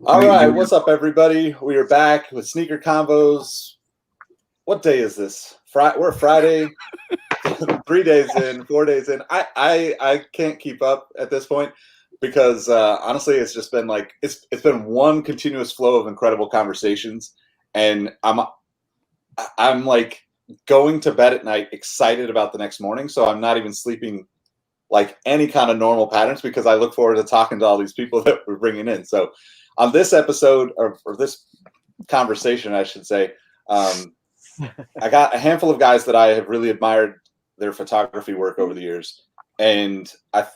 All right, what's up, everybody? We are back with Sneaker Convos. What day is this? We're Friday. 3 days in, 4 days in. I can't keep up at this point because honestly, it's just been like it's been one continuous flow of incredible conversations, and I'm like going to bed at night excited about the next morning. So I'm not even sleeping like any kind of normal patterns because I look forward to talking to all these people that we're bringing in. So on this episode or this conversation, I should say, I got a handful of guys that I have really admired their photography work over the years. And I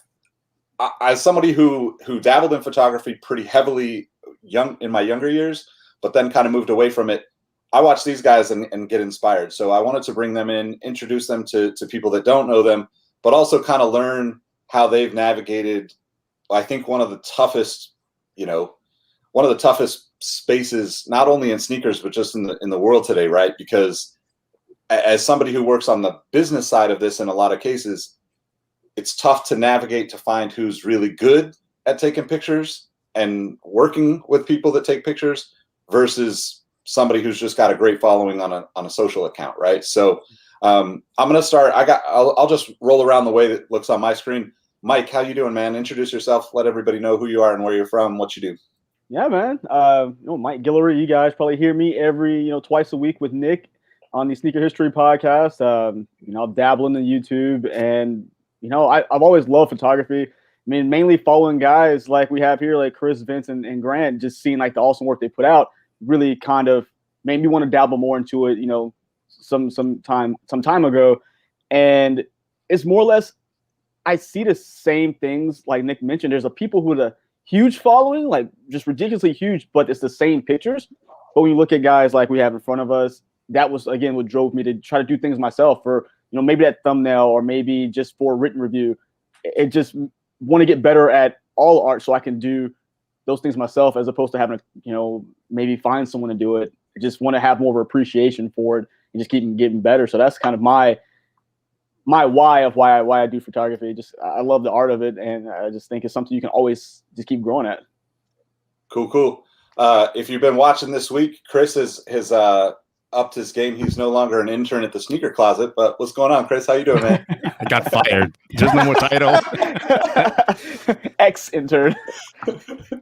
as somebody who dabbled in photography pretty heavily in my younger years, but then kind of moved away from it, I watch these guys and get inspired. So I wanted to bring them in, introduce them to people that don't know them, but also kind of learn how they've navigated, I think, one of the toughest spaces, not only in sneakers, but just in the world today, right? Because as somebody who works on the business side of this, in a lot of cases, it's tough to navigate to find who's really good at taking pictures and working with people that take pictures versus somebody who's just got a great following on a social account, right? So I'm going to start. I'll just roll around the way that looks on my screen. Mike, how you doing, man? Introduce yourself. Let everybody know who you are and where you're from, what you do. Yeah, man. Mike Guillory. You guys probably hear me every twice a week with Nick on the Sneaker History podcast. I'll dabble in the YouTube, and I've always loved photography. I mean, mainly following guys like we have here, like Chris, Vince, and Grant. Just seeing like the awesome work they put out really kind of made me want to dabble more into it. Some time ago, and it's more or less I see the same things like Nick mentioned. There's people who are huge following, like just ridiculously huge, but it's the same pictures. But when you look at guys like we have in front of us, that was again what drove me to try to do things myself for maybe that thumbnail or maybe just for a written review. It just want to get better at all art so I can do those things myself as opposed to having to maybe find someone to do it. I just want to have more of an appreciation for it and just keep getting better. So that's kind of my why I do photography. Just I love the art of it, and I just think it's something you can always just keep growing at. Cool. If you've been watching this week, Chris has upped his game. He's no longer an intern at the Sneaker Closet. But what's going on, Chris? How you doing, man? I got fired. There's no more title. Ex-intern.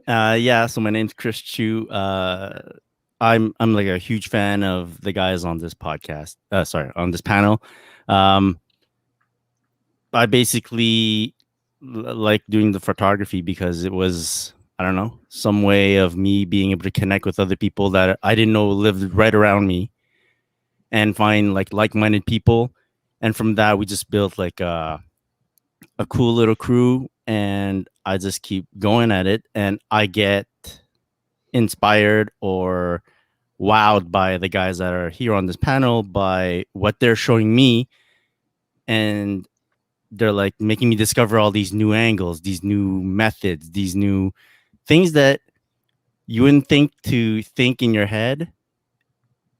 So my name's Chris Chiu. I'm like a huge fan of the guys on this podcast. On this panel. I basically like doing the photography because it was, I don't know, some way of me being able to connect with other people that I didn't know lived right around me and find like-minded people. And from that, we just built like a cool little crew, and I just keep going at it, and I get inspired or wowed by the guys that are here on this panel by what they're showing me, and they're like making me discover all these new angles, these new methods, these new things that you wouldn't think in your head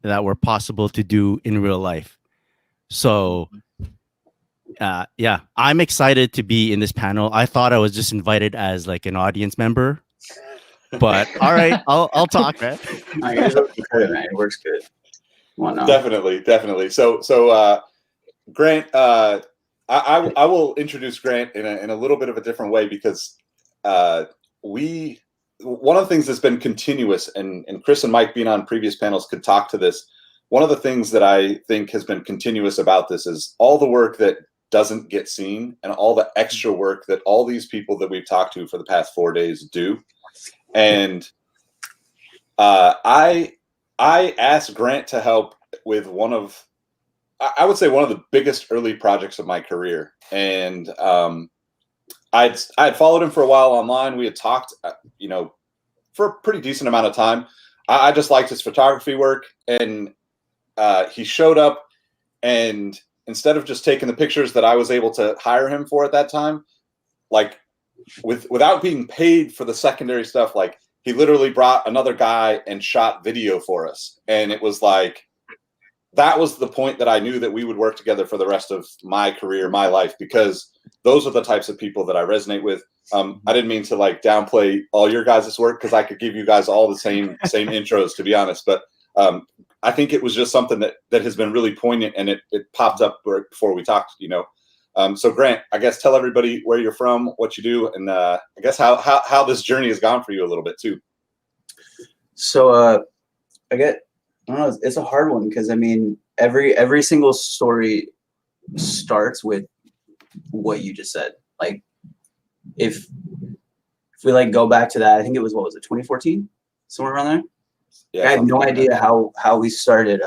that were possible to do in real life. So I'm excited to be in this panel. I thought I was just invited as like an audience member, but all right, I'll talk, man. It works good. Why not? Definitely. So Grant, I will introduce Grant in a little bit of a different way because one of the things that's been continuous, and Chris and Mike being on previous panels could talk to this. One of the things that I think has been continuous about this is all the work that doesn't get seen and all the extra work that all these people that we've talked to for the past 4 days do. And I asked Grant to help with I would say one of the biggest early projects of my career. And I'd followed him for a while online. We had talked, for a pretty decent amount of time. I just liked his photography work, and he showed up, and instead of just taking the pictures that I was able to hire him for at that time, like without being paid for the secondary stuff, like he literally brought another guy and shot video for us. And it was like, that was the point that I knew that we would work together for the rest of my career, my life, because those are the types of people that I resonate with. I didn't mean to like downplay all your guys' work, because I could give you guys all the same intros, to be honest. But I think it was just something that has been really poignant, and it popped up before we talked, So Grant, I guess tell everybody where you're from, what you do, and I guess how this journey has gone for you a little bit too. So I don't know, it's a hard one, because I mean every single story starts with what you just said. Like if we like go back to that, I think it was 2014, somewhere around there. Yeah, I had no idea how we started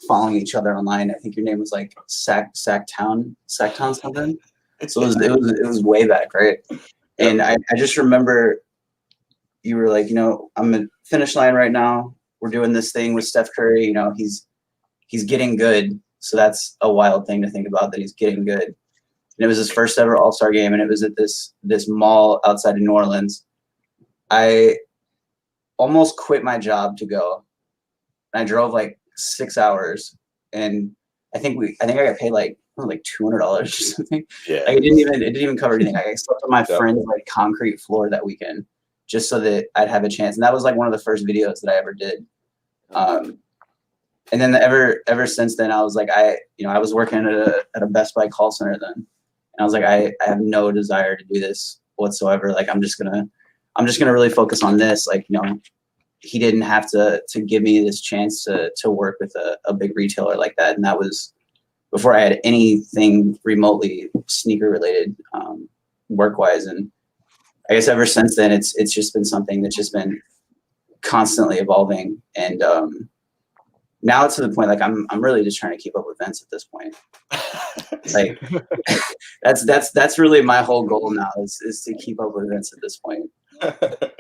following each other online. I think your name was like Sacktown something. So it was way back, right? And I just remember you were like, I'm at finish line right now. We're doing this thing with Steph Curry. He's getting good. So that's a wild thing to think about, that he's getting good. And it was his first ever All-Star game, and it was at this mall outside of New Orleans. I almost quit my job to go. And I drove like 6 hours, and I think I got paid like $200 or something. Yeah. Like it didn't even cover anything. Like I slept on my friend's like concrete floor that weekend, just so that I'd have a chance. And that was like one of the first videos that I ever did. And then ever since then, I was like, I was working at a Best Buy call center then. And I was like, I have no desire to do this whatsoever. Like, I'm just gonna really focus on this. Like, he didn't have to give me this chance to work with a big retailer like that. And that was before I had anything remotely sneaker related, work wise. And I guess ever since then, it's just been something that's just been constantly evolving. And now it's to the point, like I'm really just trying to keep up with Vince at this point. Like that's really my whole goal now is to keep up with Vince at this point.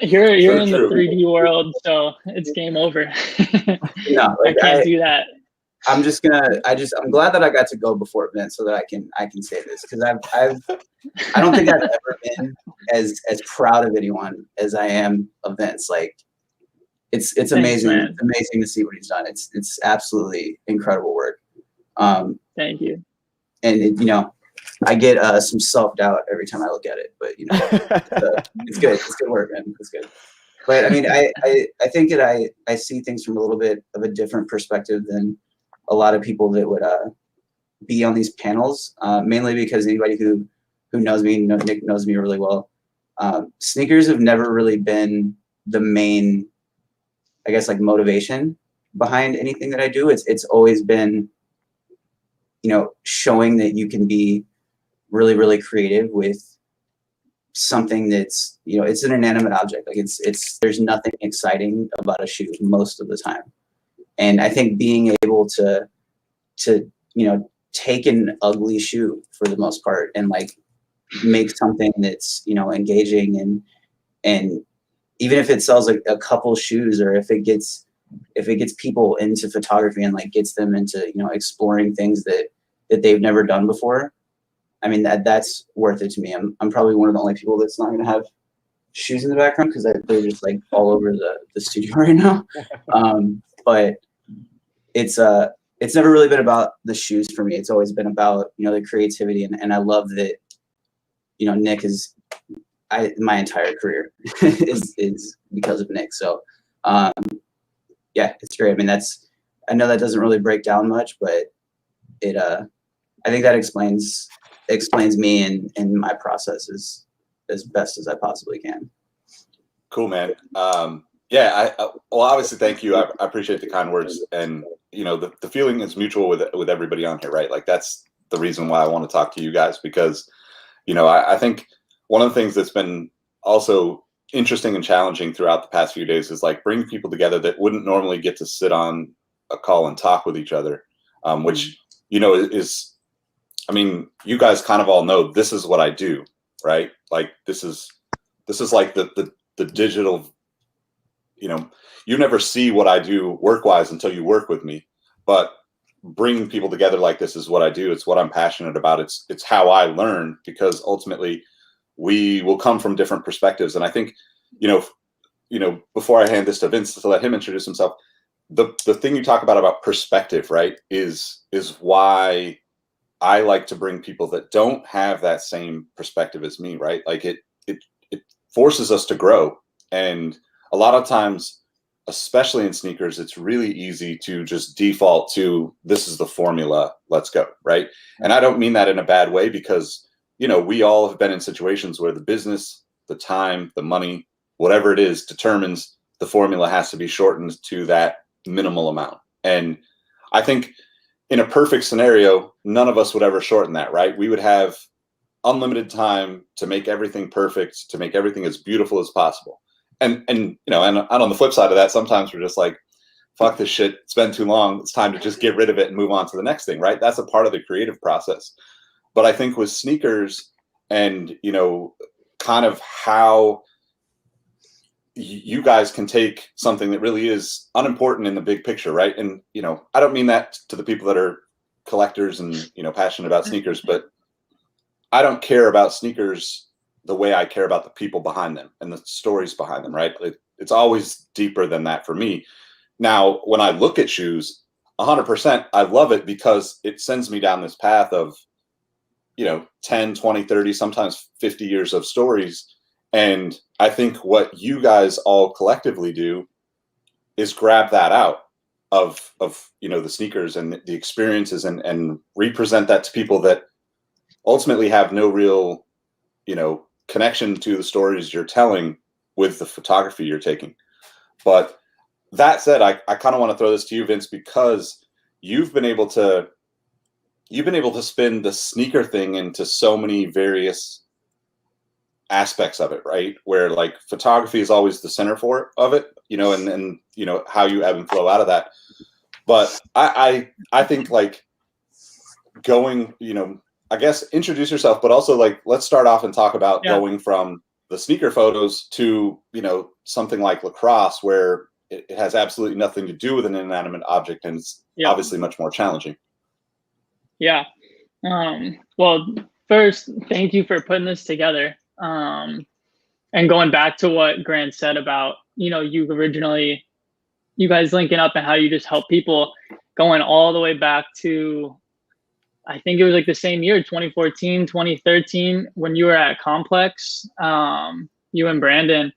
You're in the 3D world, so it's game over. No, like I can't do that. I'm glad that I got to go before Vince, so that I can say this, because I don't think I've ever been as proud of anyone as I am of Vince. Like it's amazing. Thanks, it's amazing to see what he's done. It's absolutely incredible work. Thank you. And I get some self-doubt every time I look at it, but it's good. It's good work, man. It's good. But I mean, I think that I see things from a little bit of a different perspective than a lot of people that would be on these panels, mainly because anybody who knows me, Nick knows me really well. Sneakers have never really been the main, I guess, like motivation behind anything that I do. It's always been, showing that you can be really, really creative with something that's, it's an inanimate object. Like there's nothing exciting about a shoe most of the time. And I think being able to take an ugly shoe for the most part and like make something that's, engaging and even if it sells like a couple shoes, or if it gets people into photography and like gets them into, exploring things that they've never done before. I mean, that's worth it to me. I'm probably one of the only people that's not going to have shoes in the background, because they're just like all over the studio right now. But it's never really been about the shoes for me. It's always been about, the creativity. And I love that, Nick is, my entire career is because of Nick. So, yeah, it's great. I mean, I know that doesn't really break down much, but I think that explains me and my process as best as I possibly can. Cool, man. Yeah, well, obviously, thank you. I appreciate the kind words, and the feeling is mutual with everybody on here, right? Like that's the reason why I want to talk to you guys, because I think one of the things that's been also interesting and challenging throughout the past few days is like bringing people together that wouldn't normally get to sit on a call and talk with each other, which is, I mean, you guys kind of all know this is what I do, right? Like this is like the digital, you never see what I do work-wise until you work with me, but bringing people together like this is what I do. It's what I'm passionate about. It's how I learn, because ultimately we will come from different perspectives. And I think, before I hand this to Vince to let him introduce himself, the thing you talk about perspective, right, is why I like to bring people that don't have that same perspective as me, right? Like it forces us to grow. And a lot of times, especially in sneakers, it's really easy to just default to this is the formula, let's go, right? And I don't mean that in a bad way, because, you know, we all have been in situations where the business, the time, the money, whatever it is, determines the formula has to be shortened to that minimal amount. And I think in a perfect scenario, none of us would ever shorten that, right? We would have unlimited time to make everything perfect, to make everything as beautiful as possible. And you know, and on the flip side of that, sometimes we're just like, fuck this shit, it's been too long, it's time to just get rid of it and move on to the next thing, right? That's a part of the creative process. But I think with sneakers, and, you know, kind of how you guys can take something that really is unimportant in the big picture, right? And, you know, I don't mean that to the people that are collectors and, you know, passionate about sneakers, but I don't care about sneakers the way I care about the people behind them and the stories behind them, right? It's always deeper than that for me. Now, when I look at shoes, 100%, I love it because it sends me down this path of, you know, 10, 20, 30, sometimes 50 years of stories. And I think what you guys all collectively do is grab that out of you know, the sneakers and the experiences, and represent that to people that ultimately have no real, you know, connection to the stories you're telling with the photography you're taking. But that said, I kind of want to throw this to you, Vince, because you've been able to spin the sneaker thing into so many various aspects of it, right? Where like photography is always the center of it, you know, and you know how you ebb and flow out of that. But I think like going, you know, I guess introduce yourself, but also like let's start off and talk about going from the sneaker photos to, you know, something like lacrosse, where it has absolutely nothing to do with an inanimate object, and it's obviously much more challenging. Yeah. Well, first, thank you for putting this together. And going back to what Grant said about, you know, you guys linking up and how you just help people, going all the way back to, I think it was like the same year, 2014, 2013, when you were at Complex, you and Brandon,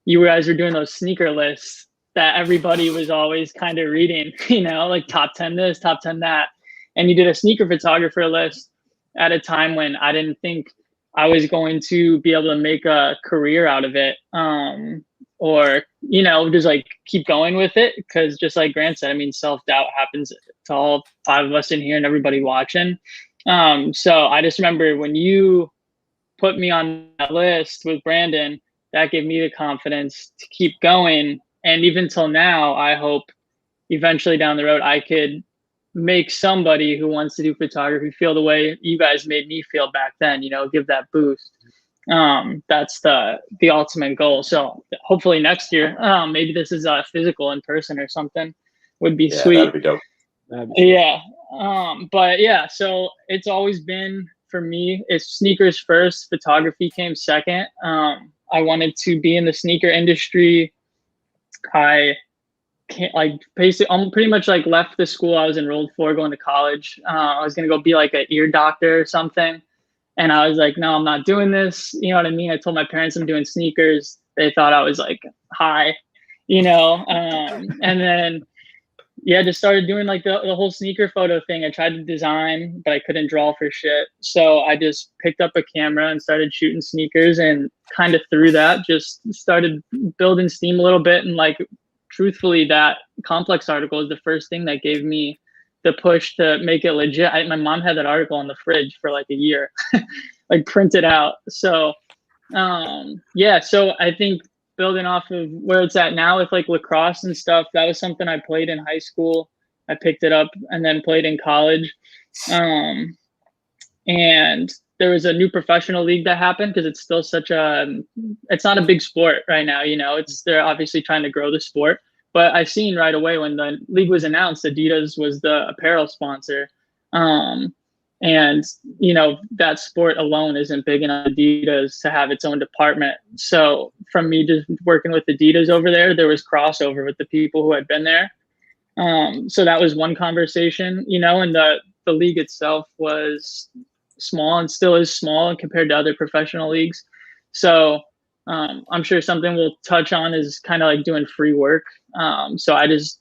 you guys were doing those sneaker lists that everybody was always kind of reading, you know, like top 10 this, top 10 that. And you did a sneaker photographer list at a time when I didn't think I was going to be able to make a career out of it. Or, you know, just like keep going with it. Cause just like Grant said, I mean, self-doubt happens to all 5 of us in here and everybody watching. So I just remember when you put me on that list with Brandon, that gave me the confidence to keep going. And even till now, I hope eventually down the road, I could make somebody who wants to do photography feel the way you guys made me feel back then, you know, give that boost. That's the ultimate goal. So hopefully next year, maybe this is physical in person or something, would be sweet. That'd be dope. Yeah. But yeah, so it's always been, for me, it's sneakers first, photography came second. I wanted to be in the sneaker industry. I can't, like, basically, I'm pretty much like left the school I was enrolled for, going to college. I was gonna go be like an ear doctor or something, and I was like, no, I'm not doing this. You know what I mean? I told my parents I'm doing sneakers. They thought I was like high, you know. And then just started doing like the whole sneaker photo thing. I tried to design, but I couldn't draw for shit. So I just picked up a camera and started shooting sneakers, and kind of through that just started building steam a little bit. And like, truthfully, that Complex article is the first thing that gave me the push to make it legit. My mom had that article on the fridge for like a year, like printed out. So so I think building off of where it's at now with like lacrosse and stuff, that was something I played in high school. I picked it up and then played in college. And there was a new professional league that happened, because it's still it's not a big sport right now, you know, they're obviously trying to grow the sport. But I seen right away when the league was announced, Adidas was the apparel sponsor. And, you know, that sport alone isn't big enough Adidas to have its own department. So from me just working with Adidas over there was crossover with the people who had been there. So that was one conversation, you know, and the league itself was small and still is small compared to other professional leagues. So I'm sure something we'll touch on is kind of like doing free work. So I just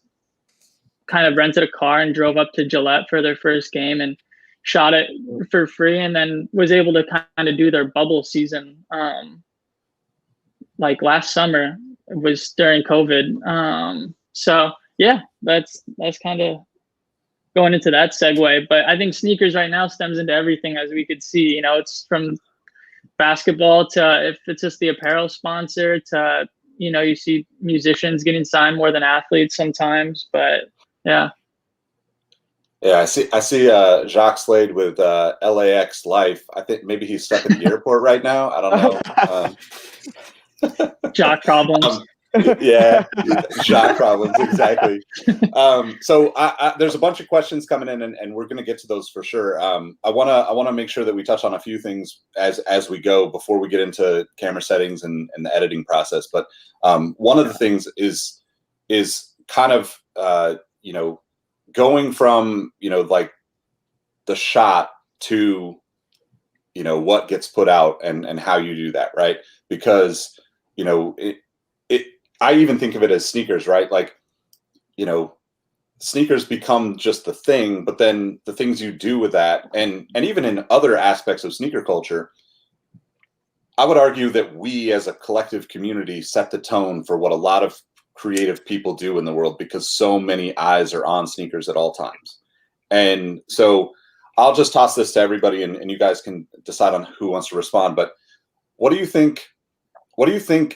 kind of rented a car and drove up to Gillette for their first game and shot it for free, and then was able to kind of do their bubble season like last summer. It was during COVID. So yeah, that's kind of going into that segue. But I think sneakers right now stems into everything, as we could see. You know, it's from basketball to, if it's just the apparel sponsor, to, you know, you see musicians getting signed more than athletes sometimes. But yeah. Yeah, I see Jacques Slade with LAX Life. I think maybe he's stuck at the airport right now. I don't know. Jock problems. Yeah, Jacques problems, exactly. So there's a bunch of questions coming in, and we're going to get to those for sure. I want to make sure that we touch on a few things as we go before we get into camera settings and the editing process. But one of the things is kind of you know, going from, you know, like the shot to, you know, what gets put out and how you do that, right? Because, you know, I even think of it as sneakers, right? Like, you know, sneakers become just the thing, but then the things you do with that, and even in other aspects of sneaker culture, I would argue that we as a collective community set the tone for what a lot of creative people do in the world, because so many eyes are on sneakers at all times. And so I'll just toss this to everybody, and you guys can decide on who wants to respond. But what do you think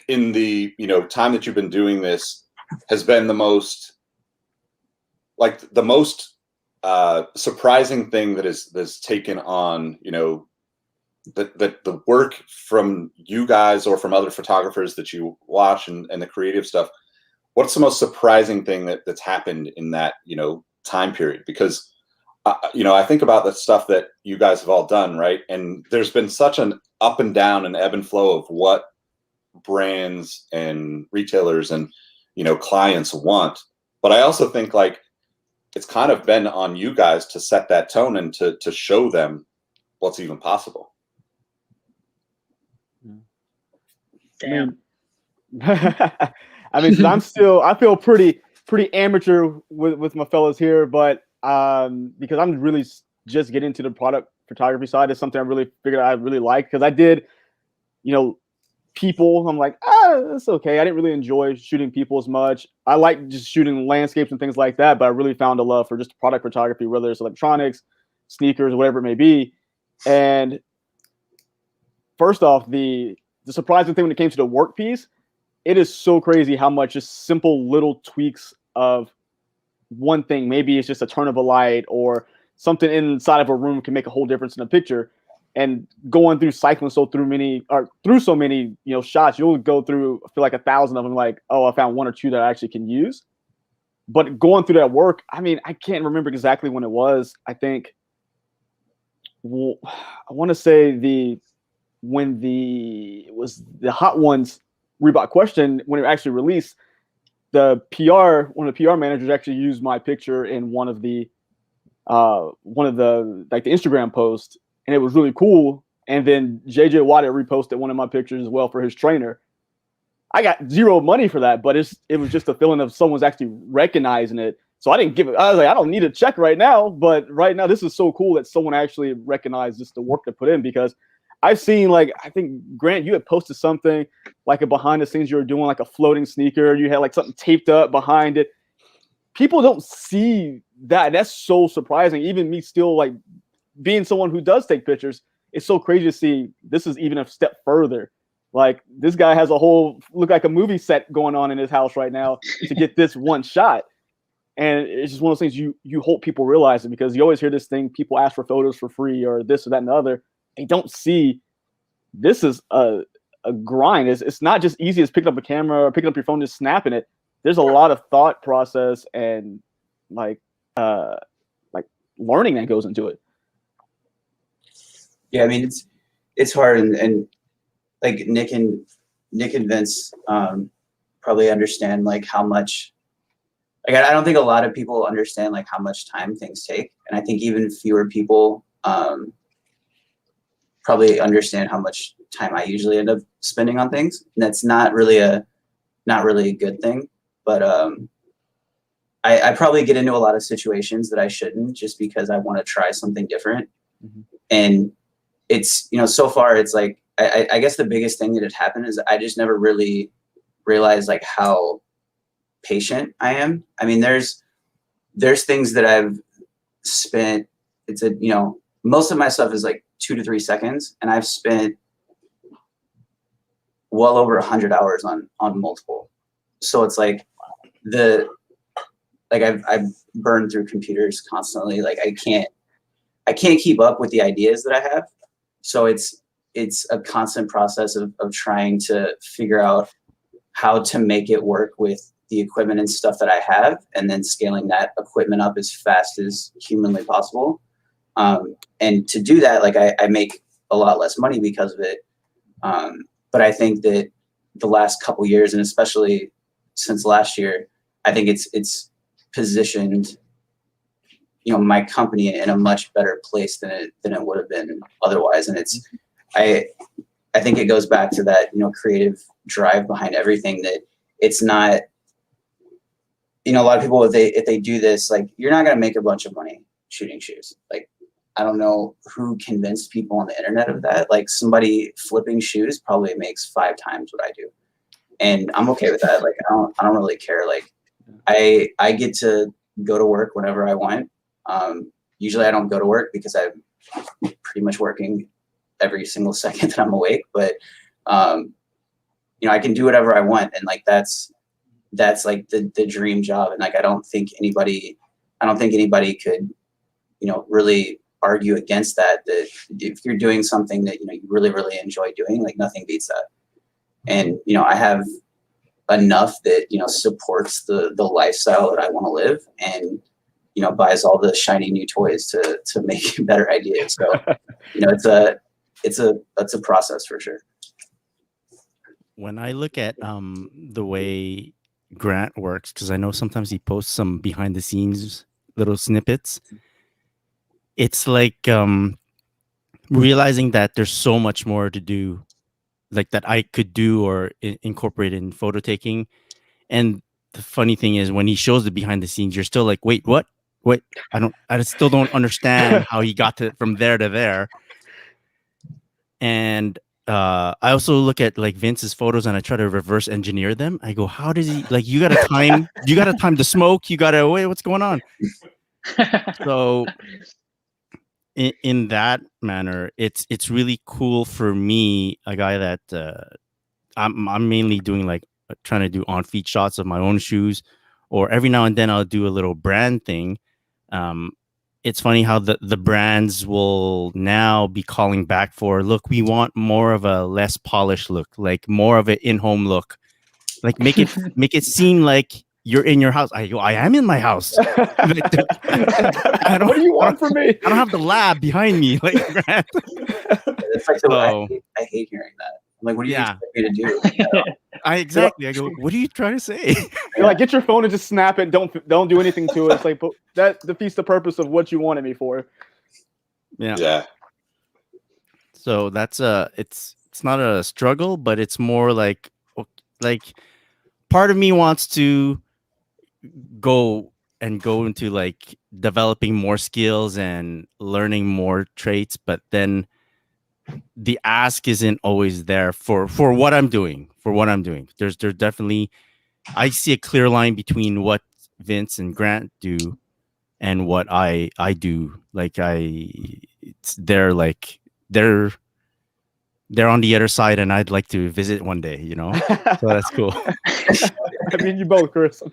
in the, you know, time that you've been doing this has been the most surprising thing that is taken on, you know, that the work from you guys or from other photographers that you watch and the creative stuff? What's the most surprising thing that's happened in that, you know, time period? Because, you know, I think about the stuff that you guys have all done, right? And there's been such an up and down and ebb and flow of what brands and retailers and, you know, clients want. But I also think, like, it's kind of been on you guys to set that tone and to show them what's even possible. Damn. I mean, I feel pretty amateur with my fellows here, but because I'm really just getting into the product photography side, is something I really figured I really like, because I did, you know, people. I'm like, it's okay. I didn't really enjoy shooting people as much. I like just shooting landscapes and things like that, but I really found a love for just product photography, whether it's electronics, sneakers, whatever it may be. And first off, the surprising thing when it came to the work piece, it is so crazy how much just simple little tweaks of one thing, maybe it's just a turn of a light or something inside of a room, can make a whole difference in a picture. And going through cycling through so many, you know, shots, you'll go through, I feel like 1,000 of them, like, oh, I found one or two that I actually can use. But going through that work, I mean, I can't remember exactly when it was. I think, well, I want to say when it was the Hot Ones Reebok question, when it actually released, one of the PR managers actually used my picture in one of the like the Instagram post, and it was really cool. And then JJ Watt reposted one of my pictures as well for his trainer. I got zero money for that, but it was just a feeling of someone's actually recognizing it. So I didn't give it. I was like, I don't need a check right now, but right now this is so cool that someone actually recognized just the work to put in, because I've seen, like, I think, Grant, you had posted something like a behind the scenes, you were doing like a floating sneaker. You had like something taped up behind it. People don't see that. That's so surprising. Even me still, like, being someone who does take pictures, it's so crazy to see this is even a step further. Like, this guy has a whole, look like a movie set going on in his house right now to get this one shot. And it's just one of those things you hope people realize it, because you always hear this thing, people ask for photos for free or this or that and the other. They don't see this is a grind. It's not just easy as picking up a camera or picking up your phone, just snapping it. There's a lot of thought process and like learning that goes into it. Yeah, I mean it's hard, and like Nick and Vince probably understand like how much. Like I don't think a lot of people understand like how much time things take, and I think even fewer people probably understand how much time I usually end up spending on things. And that's not really a good thing, but I probably get into a lot of situations that I shouldn't, just because I want to try something different. Mhm. And it's, so far it's like I guess the biggest thing that had happened is I just never really realized like how patient I am. I mean, there's things that I've spent, it's most of my stuff is like 2 to 3 seconds, and I've spent well over 100 hours on multiple. So it's like I've burned through computers constantly. Like I can't keep up with the ideas that I have. So it's a constant process of trying to figure out how to make it work with the equipment and stuff that I have, and then scaling that equipment up as fast as humanly possible. And to do that, like I make a lot less money because of it. But I think that the last couple years, and especially since last year, I think it's positioned, my company in a much better place than it would have been otherwise. And I think it goes back to that, creative drive behind everything, that it's not, a lot of people, if they do this, like, you're not going to make a bunch of money shooting shoes. Like, I don't know who convinced people on the internet of that. Like, somebody flipping shoes probably makes 5 times what I do. And I'm okay with that. Like, I don't really care. Like, I get to go to work whenever I want. Usually I don't go to work because I'm pretty much working every single second that I'm awake, but I can do whatever I want. And like, that's like the dream job. And like, I don't think anybody could, really argue against that if you're doing something that, you really, really enjoy doing, like, nothing beats that. And, I have enough that, supports the lifestyle that I want to live, and, buys all the shiny new toys to make better ideas. So, it's a process for sure. When I look at the way Grant works, because I know sometimes he posts some behind the scenes little snippets, it's like realizing that there's so much more to do, like that I could do or incorporate in photo taking. And the funny thing is, when he shows the behind the scenes, you're still like, wait, what? Wait, I still don't understand how he got from there to there. And I also look at like Vince's photos and I try to reverse engineer them. I go, how does he, like, you got to time the smoke. You got to, wait, what's going on? So in that manner, it's really cool for me, a guy that I'm mainly doing, like, trying to do on feet shots of my own shoes, or every now and then I'll do a little brand thing. It's funny how the brands will now be calling back for, look, we want more of a less polished look, like more of an in-home look, like make it seem like you're in your house. I go, I am in my house. What do you want from me? I don't have the lab behind me. Like, It's like, I hate hearing that. I'm like, what do you expect me to do? I go, what are you trying to say? You're like, get your phone and just snap it. Don't do anything to it. It's like, but that defeats the purpose of what you wanted me for. Yeah. So that's it's not a struggle, but it's more like part of me wants to go into like developing more skills and learning more traits, but then the ask isn't always there for what I'm doing. There's definitely, I see a clear line between what Vince and Grant do and what I do. Like, they're on the other side, and I'd like to visit one day, So that's cool. I mean, you both, Chris.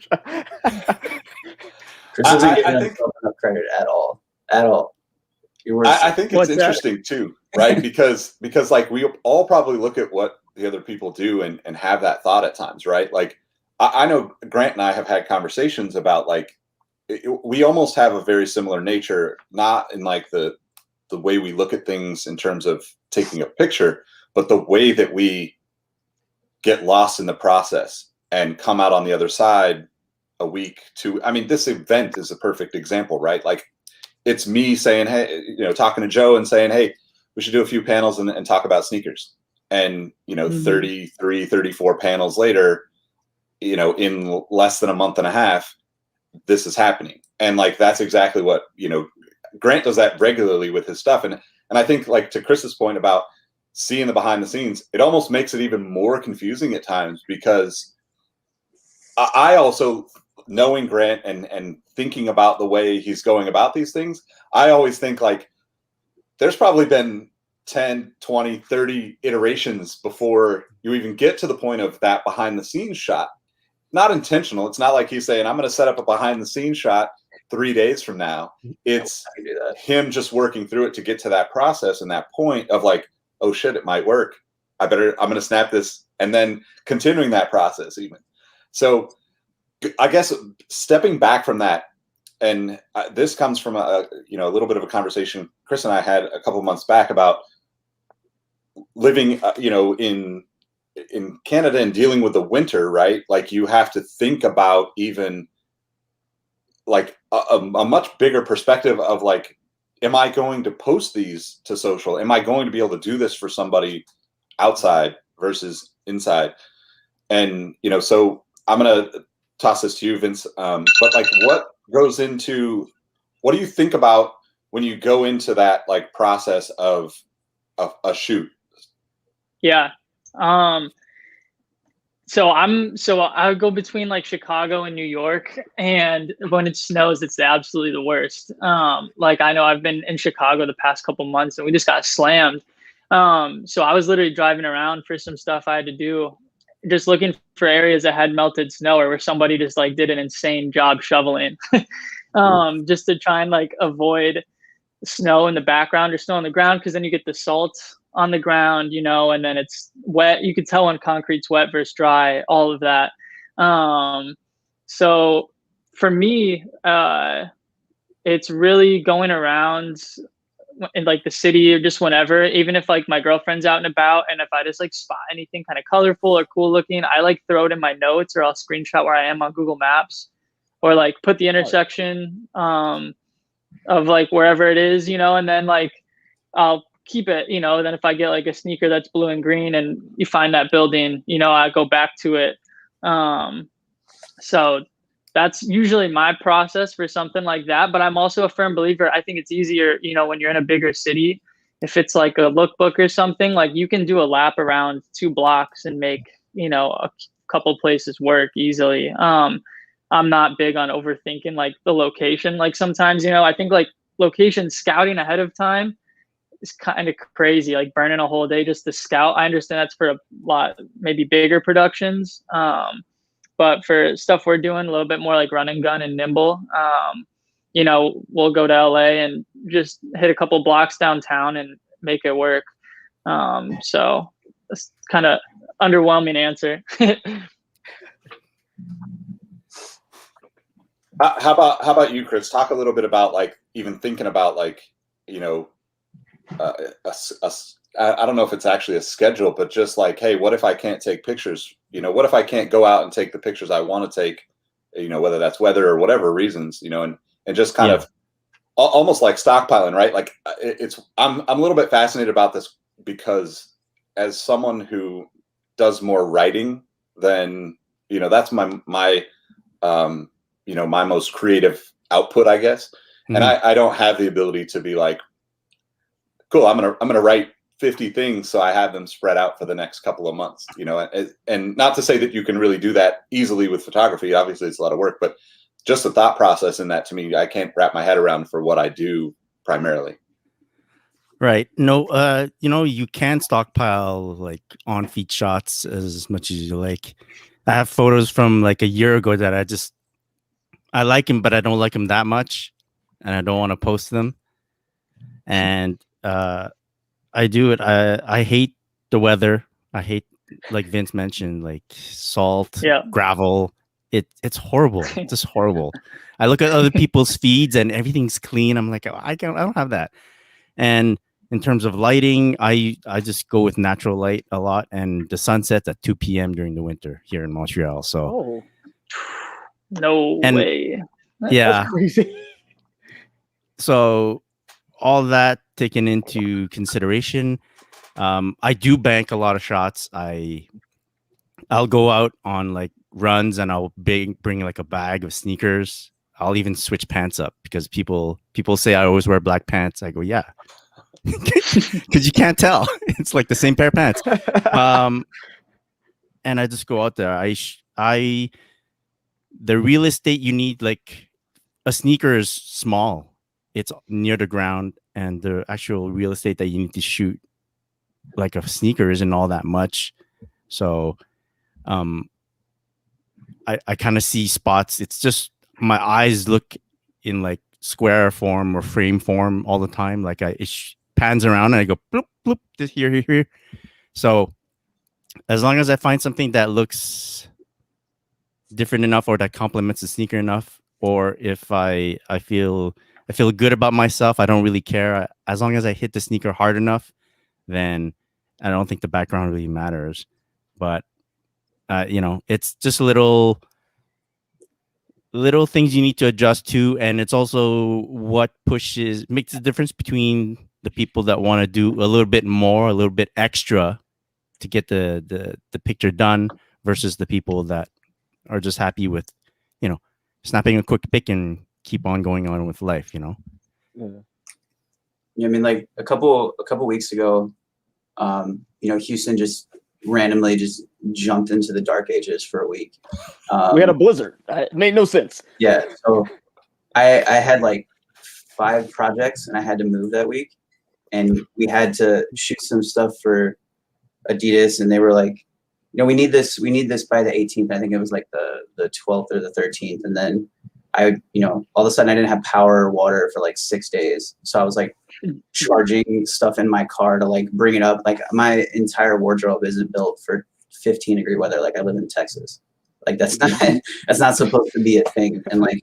Chris doesn't give himself enough credit at all. I think it's interesting too, right? because like, we all probably look at what the other people do and have that thought at times, right? Like, I know Grant and I have had conversations about, like, we almost have a very similar nature, not in like the the way we look at things in terms of taking a picture, but the way that we get lost in the process and come out on the other side a week to, I mean, this event is a perfect example, right? Like it's me saying, hey, talking to Joe and saying, hey, we should do a few panels and talk about sneakers. And, 33, 34 panels later, in less than a month and a half, this is happening. And like, that's exactly what, Grant does that regularly with his stuff. And I think, like, to Chris's point about seeing the behind the scenes, it almost makes it even more confusing at times, because I also, knowing Grant and thinking about the way he's going about these things, I always think like there's probably been 10, 20, 30 iterations before you even get to the point of that behind the scenes shot. Not intentional. It's not like he's saying, I'm going to set up a behind the scenes shot 3 days from now. It's him just working through it to get to that process and that point of like, oh shit, it might work. I'm going to snap this, and then continuing that process even. So I guess stepping back from that, and this comes from a little bit of a conversation Chris and I had a couple months back about living, in Canada and dealing with the winter, right? Like you have to think about even like a much bigger perspective of like, am I going to post these to social? Am I going to be able to do this for somebody outside versus inside? And, so I'm going to toss this to you, Vince. But like, what do you think about when you go into that like process of a shoot? Yeah. So I go between like Chicago and New York, and when it snows, it's absolutely the worst. Like I know I've been in Chicago the past couple months and we just got slammed. So I was literally driving around for some stuff I had to do, just looking for areas that had melted snow or where somebody just like did an insane job shoveling, just to try and like avoid snow in the background or snow on the ground. Cause then you get the salt on the ground, and then it's wet. You could tell when concrete's wet versus dry, all of that. So for me, it's really going around in like the city or just whenever, even if like my girlfriend's out and about, and if I just like spot anything kind of colorful or cool looking, I like throw it in my notes, or I'll screenshot where I am on Google Maps, or like put the intersection of like wherever it is, and then like I'll keep it, then if I get like a sneaker that's blue and green and you find that building, I go back to it. So that's usually my process for something like that. But I'm also a firm believer. I think it's easier, when you're in a bigger city, if it's like a lookbook or something, like you can do a lap around 2 blocks and make, a couple places work easily. I'm not big on overthinking like the location. Like sometimes, I think like location scouting ahead of time is kind of crazy, like burning a whole day just to scout. I understand that's for a lot, maybe bigger productions. But for stuff we're doing a little bit more like run and gun and nimble, we'll go to LA and just hit a couple blocks downtown and make it work. So that's kind of underwhelming answer. How about you, Chris? Talk a little bit about like even thinking about like, I don't know if it's actually a schedule, but just like, hey, what if I can't take pictures? What if I can't go out and take the pictures I want to take, whether that's weather or whatever reasons, and just kind of almost like stockpiling, right? Like I'm a little bit fascinated about this because as someone who does more writing than, that's my my most creative output, I guess. Mm-hmm. And I don't have the ability to be like, cool, I'm gonna write 50 things so I have them spread out for the next couple of months, and not to say that you can really do that easily with photography. Obviously it's a lot of work, but just the thought process in that, to me, I can't wrap my head around for what I do primarily. Right. No, you can stockpile like on feed shots as much as you like. I have photos from like a year ago that I like them, but I don't like them that much and I don't want to post them. And I do it. I hate the weather. I hate, like Vince mentioned, like salt, gravel. It's horrible. It's just horrible. I look at other people's feeds and everything's clean. I'm like, I don't have that. And in terms of lighting, I just go with natural light a lot, and the sun sets at 2 p.m. during the winter here in Montreal. So Oh, No And- way. yeah, that's crazy. so all that taken into consideration, I do bank a lot of shots. I'll go out on like runs and I'll bring like a bag of sneakers. I'll even switch pants up because people say I always wear black pants. I go, yeah, because you can't tell. It's like the same pair of pants. And I just go out there. The real estate you need, like a sneaker is small. It's near the ground, and the actual real estate that you need to shoot like a sneaker isn't all that much. So I kind of see spots. It's just my eyes look in like square form or frame form all the time. Like it pans around and I go bloop bloop this here. So as long as I find something that looks different enough or that complements the sneaker enough, or if I feel good about myself, I don't really care. As long as I hit the sneaker hard enough, then I don't think the background really matters. But it's just little things you need to adjust to, and it's also what makes the difference between the people that want to do a little bit more, a little bit extra to get the picture done versus the people that are just happy with snapping a quick pic and keep on going on with life. Yeah. I mean, like a couple weeks ago, Houston just randomly just jumped into the dark ages for a week. We had a blizzard. It made no sense. Yeah. So I had like 5 projects and I had to move that week, and we had to shoot some stuff for Adidas, and they were like, we need this by the 18th. I think it was like the 12th or the 13th. And then all of a sudden I didn't have power or water for like 6 days. So I was like charging stuff in my car to like bring it up. Like my entire wardrobe isn't built for 15-degree weather. Like I live in Texas. Like that's not supposed to be a thing. And like,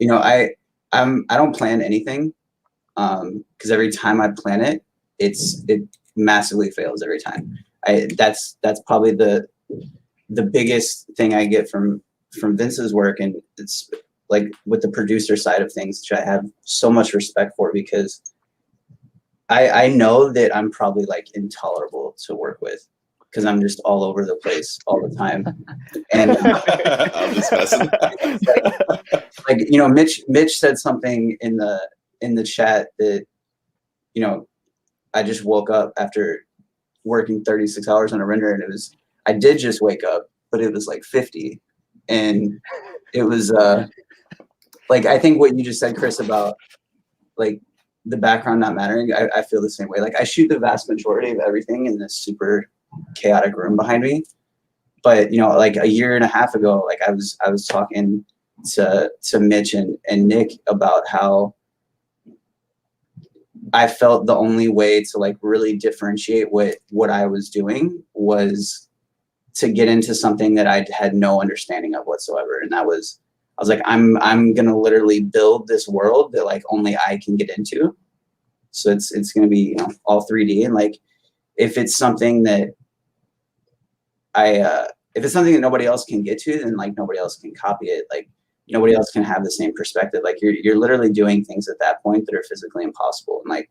I don't plan anything. Cause every time I plan it, it massively fails every time. That's probably the biggest thing I get from Vince's work, and it's like with the producer side of things, which I have so much respect for, because I know that I'm probably like intolerable to work with because I'm just all over the place all the time. And I'm just messing. Mitch said something in the chat that I just woke up after working 36 hours on a render, and I did just wake up, but it was like 50, and it was like, I think what you just said, Chris, about like the background not mattering, I feel the same way. Like I shoot the vast majority of everything in this super chaotic room behind me, but like a year and a half ago, like I was talking to Mitch and Nick about how I felt the only way to like really differentiate what I was doing was to get into something that I had no understanding of whatsoever. And I was like, I'm going to literally build this world that like only I can get into. So it's going to be, all 3D. And like, if it's something that if it's something that nobody else can get to, then like nobody else can copy it. Like nobody else can have the same perspective. Like you're literally doing things at that point that are physically impossible. And like,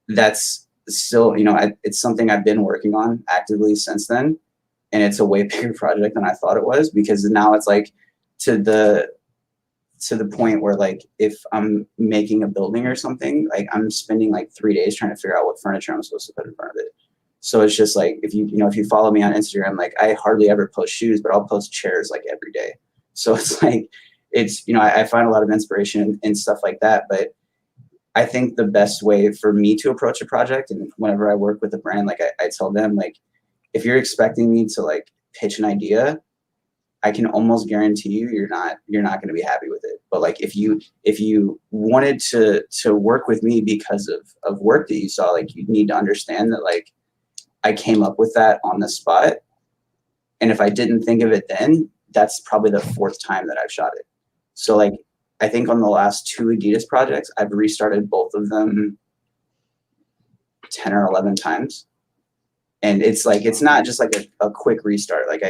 that's still, it's something I've been working on actively since then. And it's a way bigger project than I thought it was, because now it's like to the point where like, if I'm making a building or something, like I'm spending like 3 days trying to figure out what furniture I'm supposed to put in front of it. So it's just like, if you follow me on Instagram, like I hardly ever post shoes, but I'll post chairs like every day. So it's like, I find a lot of inspiration in stuff like that. But I think the best way for me to approach a project, and whenever I work with a brand, like I tell them, like, if you're expecting me to like pitch an idea, I can almost guarantee you're not going to be happy with it. But like, if you wanted to work with me because of work that you saw, like you need to understand that like I came up with that on the spot. And if I didn't think of it then, that's probably the 4th time that I've shot it. So like, I think on the last 2 Adidas projects, I've restarted both of them 10 or 11 times. And it's like, it's not just like a quick restart. Like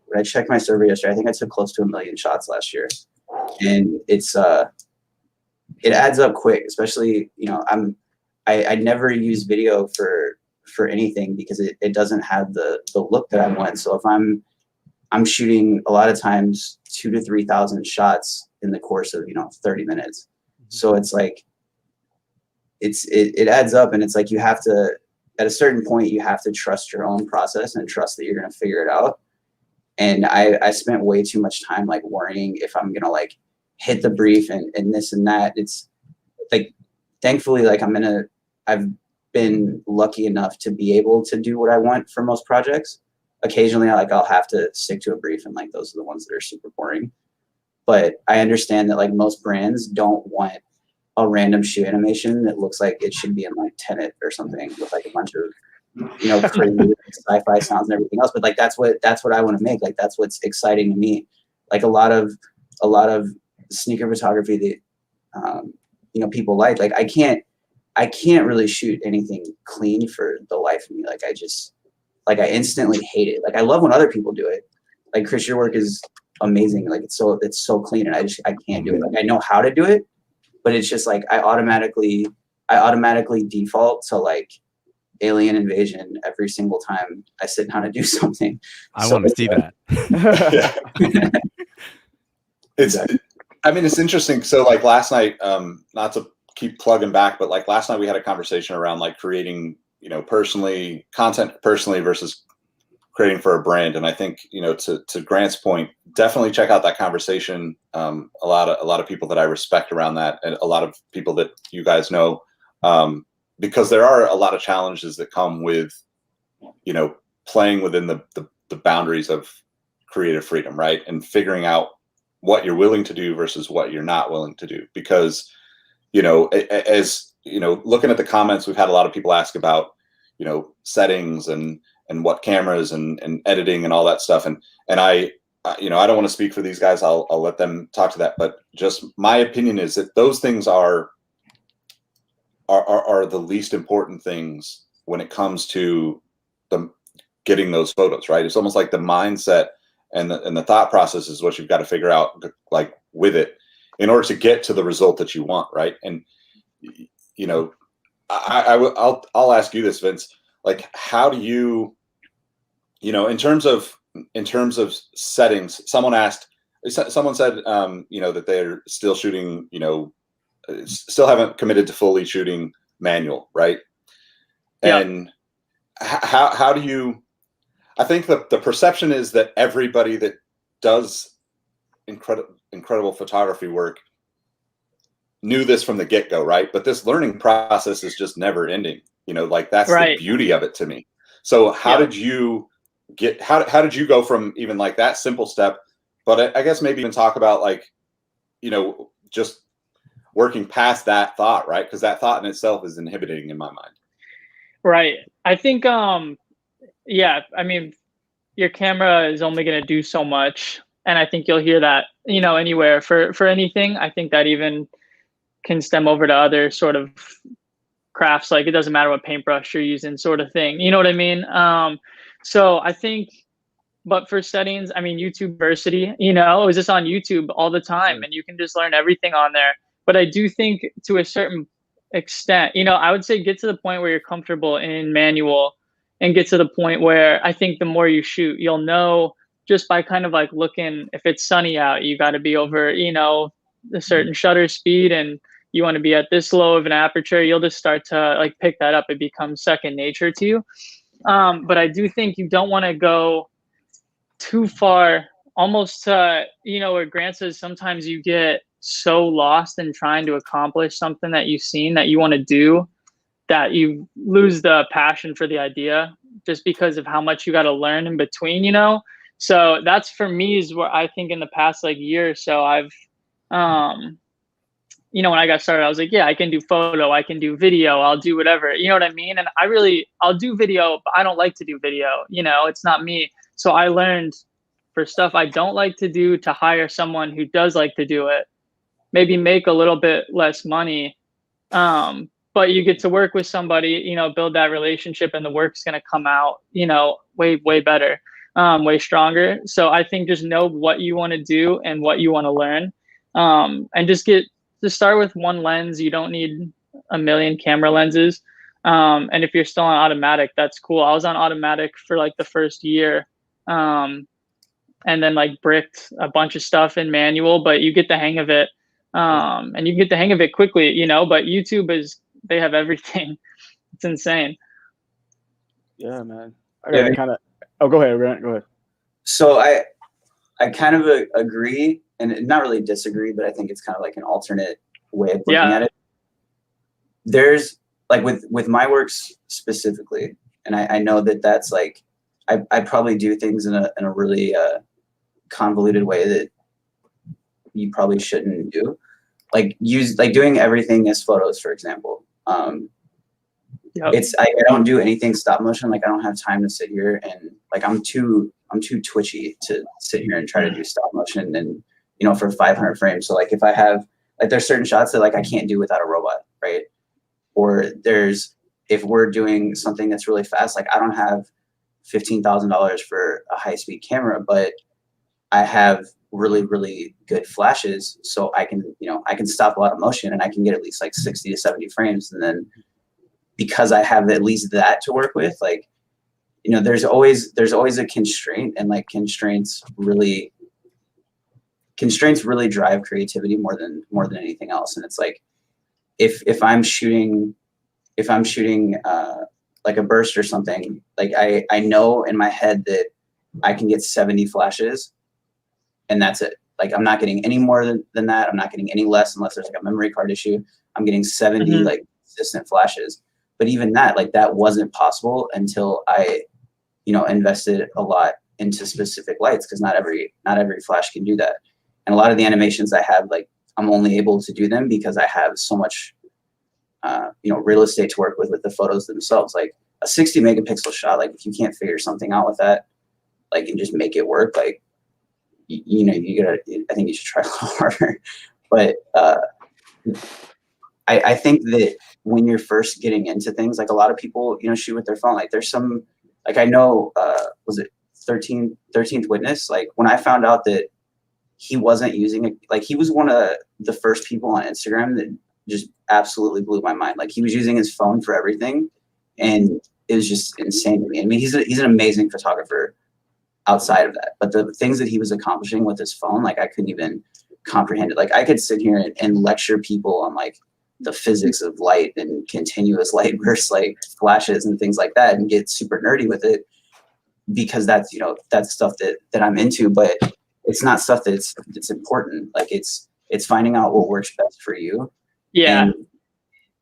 when I checked my survey yesterday, I think I took close to 1 million shots last year. And it's, it adds up quick, especially, you know, I never use video for anything because it doesn't have the look that I want. So if I'm shooting a lot of times 2,000 to 3,000 shots in the course of, you know, 30 minutes. So it's like, it adds up, and it's like, you have to, at a certain point, you have to trust your own process and trust that you're going to figure it out. And I spent way too much time like worrying if I'm going to like hit the brief and this and that. It's like, thankfully, like I've been lucky enough to be able to do what I want for most projects. Occasionally, I'll have to stick to a brief, and like those are the ones that are super boring. But I understand that like most brands don't want a random shoe animation that looks like it should be in like Tenet or something with like a bunch of, you know, crazy sci-fi sounds and everything else. But like that's what I want to make. Like that's what's exciting to me. Like a lot of sneaker photography that you know, people like I can't really shoot anything clean for the life of me. Like I instantly hate it. Like I love when other people do it. Like Chris, your work is amazing. Like it's so clean, and I can't do it. Like I know how to do it, but it's just like I automatically default to like alien invasion every single time I sit down to do something. I want to see that. I mean, it's interesting. So like last night, not to keep plugging back, but like last night we had a conversation around like creating, you know, content personally versus creating for a brand. And I think, you know, to Grant's point, definitely check out that conversation. A lot of people that I respect around that, and a lot of people that you guys know, because there are a lot of challenges that come with, you know, playing within the boundaries of creative freedom, right? And figuring out what you're willing to do versus what you're not willing to do. Because, you know, as you know, looking at the comments, we've had a lot of people ask about, you know, settings and what cameras and editing and all that stuff. And I, you know, I don't want to speak for these guys. I'll let them talk to that. But just my opinion is that those things are the least important things when it comes to getting those photos, right? It's almost like the mindset and the thought process is what you've got to figure out, like with it, in order to get to the result that you want, right? And you know, I'll ask you this, Vince. Like, how do you know, in terms of settings? Someone said, you know, that they're still shooting, you know, still haven't committed to fully shooting manual, right? Yeah. And how do you? I think the perception is that everybody that does incredible photography work knew this from the get-go, right? But this learning process is just never ending. You know, like that's right. The beauty of it to me. So how did you how did you go from even like that simple step? But I guess maybe even talk about like, you know, just working past that thought, right? Because that thought in itself is inhibiting in my mind. Right. I think yeah, I mean, your camera is only going to do so much, and I think you'll hear that, you know, anywhere for anything. I think that even can stem over to other sort of crafts, like it doesn't matter what paintbrush you're using, sort of thing. You know what I mean? So I think, but for settings, I mean, YouTubeversity, you know, it was just on YouTube all the time, and you can just learn everything on there. But I do think to a certain extent, you know, I would say get to the point where you're comfortable in manual, and get to the point where I think the more you shoot, you'll know just by kind of like looking, if it's sunny out, you got to be over, you know, a certain shutter speed, and you want to be at this low of an aperture. You'll just start to like pick that up. It becomes second nature to you. But I do think you don't want to go too far, almost you know, where Grant says sometimes you get so lost in trying to accomplish something that you've seen that you want to do, that you lose the passion for the idea just because of how much you got to learn in between, you know? So that's, for me, is where I think in the past like year or so, I've, you know, when I got started, I was like, yeah, I can do photo, I can do video, I'll do whatever, you know what I mean? And I'll do video, but I don't like to do video, you know, it's not me. So I learned, for stuff I don't like to do, to hire someone who does like to do it, maybe make a little bit less money, but you get to work with somebody, you know, build that relationship, and the work's going to come out, you know, way better, way stronger. So I think just know what you want to do and what you want to learn, and just start with one lens. You don't need a million camera lenses. And if you're still on automatic, that's cool. I was on automatic for like the first year, and then like bricked a bunch of stuff in manual, but you get the hang of it. And you get the hang of it quickly, you know, but YouTube they have everything. It's insane. Yeah, man. I kind of, oh, go ahead, Grant, go ahead. So I kind of agree, and not really disagree, but I think it's kind of like an alternate way of looking at it. There's like with my works specifically, and I know that's like, I probably do things in a really convoluted way that you probably shouldn't do. Like doing everything as photos, for example. It's I don't do anything stop motion. Like I don't have time to sit here and like I'm too twitchy to sit here and try to do stop motion and, you know, for 500 frames. So like if I have like there's certain shots that like I can't do without a robot, right? Or if we're doing something that's really fast, like I don't have $15,000 for a high speed camera, but I have really good flashes, so I can, you know, I can stop a lot of motion and I can get at least like 60 to 70 frames. And then because I have at least that to work with, like, you know, there's always a constraint, and like constraints really drive creativity more than anything else. And it's like if I'm shooting like a burst or something, like I know in my head that I can get 70 flashes and that's it. Like I'm not getting any more than that. I'm not getting any less unless there's like a memory card issue. I'm getting 70 like consistent flashes. But even that, like that wasn't possible until I, you know, invested a lot into specific lights, because not every flash can do that. And a lot of the animations I have, like I'm only able to do them because I have so much you know, real estate to work with the photos themselves. Like a 60 megapixel shot, like if you can't figure something out with that, like, and just make it work, like, you know, I think you should try a little harder. But I think that when you're first getting into things, like a lot of people, you know, shoot with their phone. Like there's some, like I know, was it 13th Witness? Like when I found out that he wasn't using it, like he was one of the first people on Instagram that just absolutely blew my mind. Like he was using his phone for everything, and it was just insane to me. I mean, he's an amazing photographer outside of that, but the things that he was accomplishing with his phone, like I couldn't even comprehend it. Like I could sit here and lecture people on like the physics of light and continuous light bursts, like flashes and things like that, and get super nerdy with it, because that's, you know, that's stuff that I'm into. But it's not stuff that's important. Like it's finding out what works best for you. Yeah. And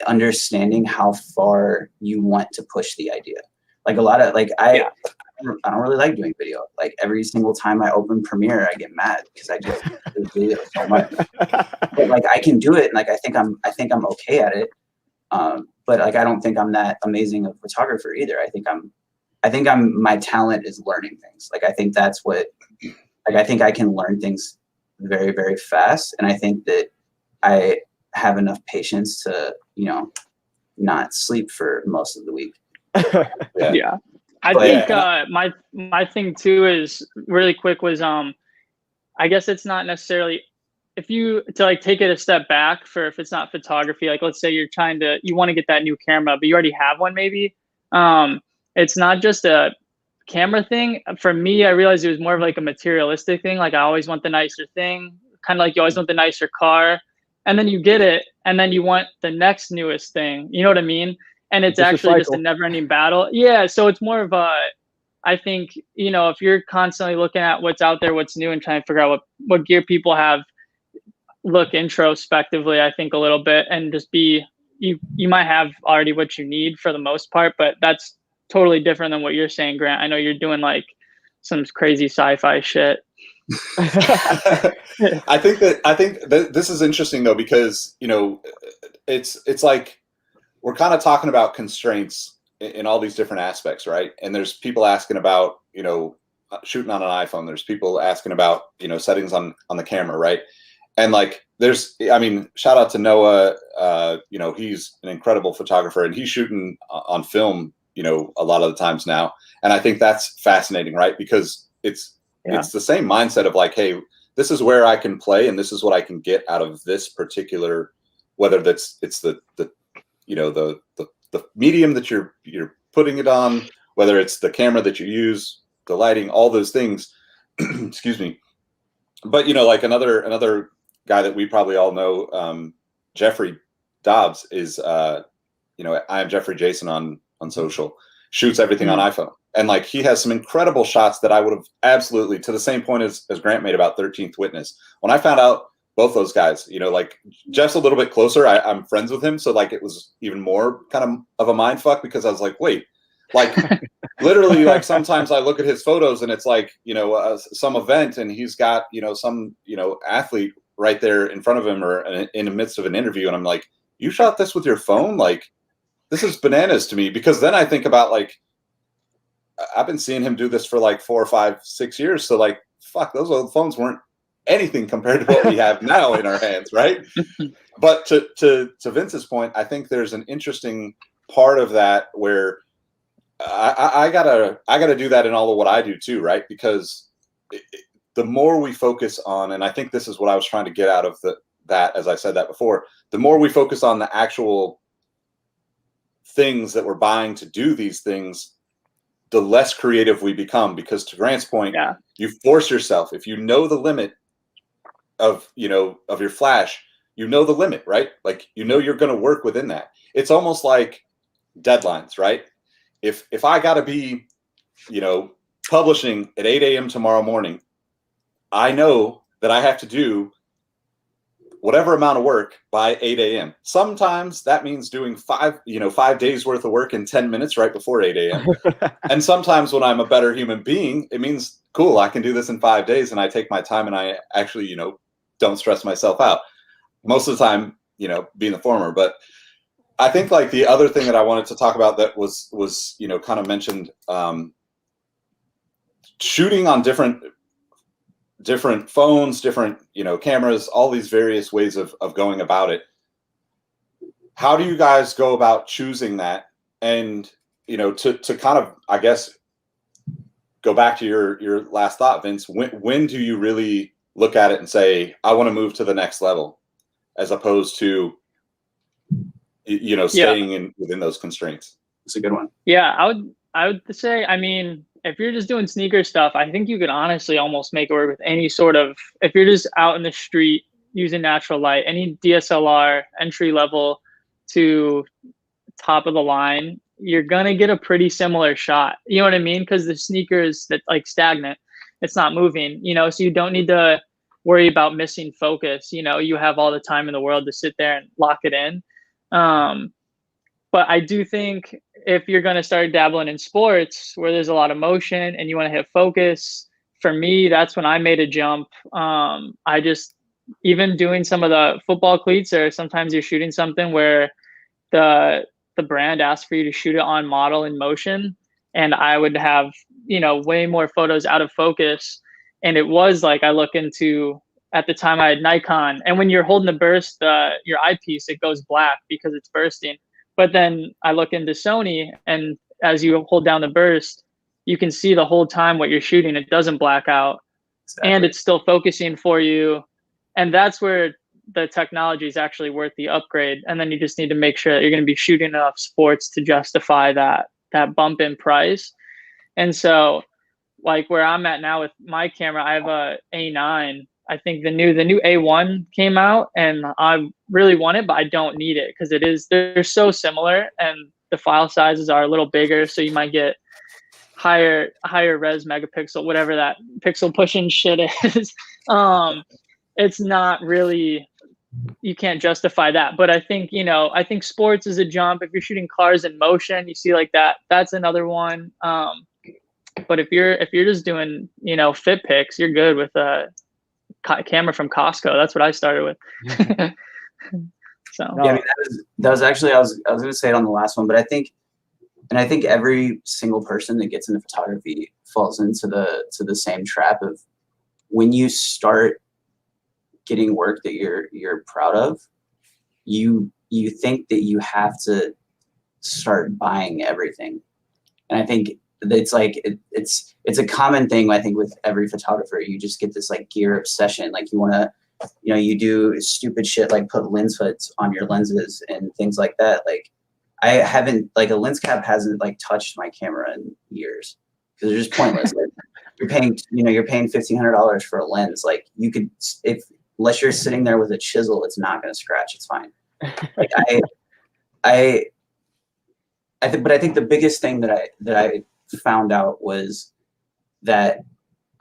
understanding how far you want to push the idea. Like a lot of like I don't really like doing video. Like every single time I open Premiere, I get mad because I just do video so much. But like I can do it, and like I think I'm okay at it. But like I don't think I'm that amazing of a photographer either. I think my talent is learning things. Like I think that's what, like I think I can learn things very, very fast, and I think that I have enough patience to, you know, not sleep for most of the week. Yeah. I think my thing too is really quick was I guess it's not necessarily, if you to like take it a step back for, if it's not photography, like let's say you want to get that new camera, but you already have one maybe. It's not just a camera thing. For me, I realized it was more of like a materialistic thing. Like I always want the nicer thing, kind of like you always want the nicer car, and then you get it, and then you want the next newest thing. You know what I mean? And it's actually just a never-ending battle. Yeah, so it's more of a, I think, you know, if you're constantly looking at what's out there, what's new, and trying to figure out what gear people have, look introspectively, I think, a little bit, and just be, you might have already what you need for the most part, but that's totally different than what you're saying, Grant. I know you're doing like some crazy sci-fi shit. I think that this is interesting though, because, you know, it's like we're kind of talking about constraints in all these different aspects, right? And there's people asking about, you know, shooting on an iPhone. There's people asking about, you know, settings on the camera, right? And like I mean, shout out to Noah. You know, he's an incredible photographer, and he's shooting on film, you know, a lot of the times now. And I think that's fascinating, right? Because it's the same mindset of like, hey, this is where I can play, and this is what I can get out of this particular, whether it's the you know, the medium that you're putting it on, whether it's the camera that you use, the lighting, all those things. Excuse me. But you know, like another guy that we probably all know, Jeffrey Dobbs, is you know, I am Jeffrey Jason on social, shoots everything on iPhone, and like he has some incredible shots that I would have absolutely, to the same point as Grant made about 13th Witness. When I found out both those guys, you know, like Jeff's a little bit closer, I'm friends with him, so like it was even more kind of a mind fuck, because I was like, wait, like literally, like sometimes I look at his photos and it's like, you know, some event, and he's got, you know, some, you know, athlete right there in front of him or in the midst of an interview, and I'm like, you shot this with your phone? Like, this is bananas to me, because then I think about like, I've been seeing him do this for like 4 or 5, 6 years, so like, fuck, those old phones weren't anything compared to what we have now in our hands, right? But to Vince's point, I think there's an interesting part of that where I gotta do that in all of what I do too, right? Because the more we focus on, and I think this is what I was trying to get out of that, as I said that before, the more we focus on the actual things that we're buying to do these things, the less creative we become. Because to Grant's point, you force yourself. If you know the limit of, you know, of your flash, you know the limit, right? Like, you know, you're going to work within that. It's almost like deadlines, right? If I got to be, you know, publishing at 8 a.m. tomorrow morning, I know that I have to do whatever amount of work by 8 a.m. Sometimes that means doing 5 days worth of work in 10 minutes right before 8 a.m. And sometimes when I'm a better human being, it means, cool, I can do this in 5 days, and I take my time and I actually, you know, don't stress myself out. Most of the time, you know, being the former. But I think like the other thing that I wanted to talk about that was, you know, kind of mentioned, shooting on different phones, different, you know, cameras, all these various ways of going about it. How do you guys go about choosing that? And, you know, to kind of, I guess, go back to your last thought, Vince, when do you really look at it and say, I want to move to the next level, as opposed to, you know, staying within those constraints? It's a good one. Yeah, I would say, I mean, if you're just doing sneaker stuff, I think you could honestly almost make it work with any sort of, if you're just out in the street using natural light, any DSLR entry level to top of the line, you're going to get a pretty similar shot. You know what I mean? Because the sneaker is that like stagnant. It's not moving, you know, so you don't need to worry about missing focus. You know, you have all the time in the world to sit there and lock it in. But I do think if you're going to start dabbling in sports where there's a lot of motion and you want to hit focus, for me, that's when I made a jump. I just, even doing some of the football cleats, or sometimes you're shooting something where the brand asks for you to shoot it on model in motion. And I would have, you know, way more photos out of focus. And it was like, I look into, at the time I had Nikon, and when you're holding the burst, your eyepiece, it goes black because it's bursting. But then I look into Sony, and as you hold down the burst, you can see the whole time what you're shooting. It doesn't black out. Exactly. And it's still focusing for you. And that's where the technology is actually worth the upgrade. And then you just need to make sure that you're going to be shooting enough sports to justify that bump in price. And so, like where I'm at now with my camera, I have a A9. I think the new A1 came out, and I really want it, but I don't need it because they're so similar, and the file sizes are a little bigger, so you might get higher res megapixel, whatever that pixel pushing shit is. It's not really, you can't justify that. But I think, you know, I think sports is a jump. If you're shooting cars in motion, you see like that, that's another one. But if you're just doing, you know, fit pics, you're good with a camera from Costco. That's what I started with. So yeah, I mean, that was actually, I was going to say it on the last one, but I think every single person that gets into photography falls into the same trap of, when you start getting work that you're proud of, you think that you have to start buying everything. And I think it's like it's a common thing, I think, with every photographer. You just get this like gear obsession. Like you want to, you do stupid shit like put lens hoods on your lenses and things like that. Like I haven't, like a lens cap hasn't like touched my camera in years because they're just pointless. Like, you're paying $1,500 for a lens. Like you could, unless you're sitting there with a chisel, it's not going to scratch. It's fine. Like but I think the biggest thing that I found out was that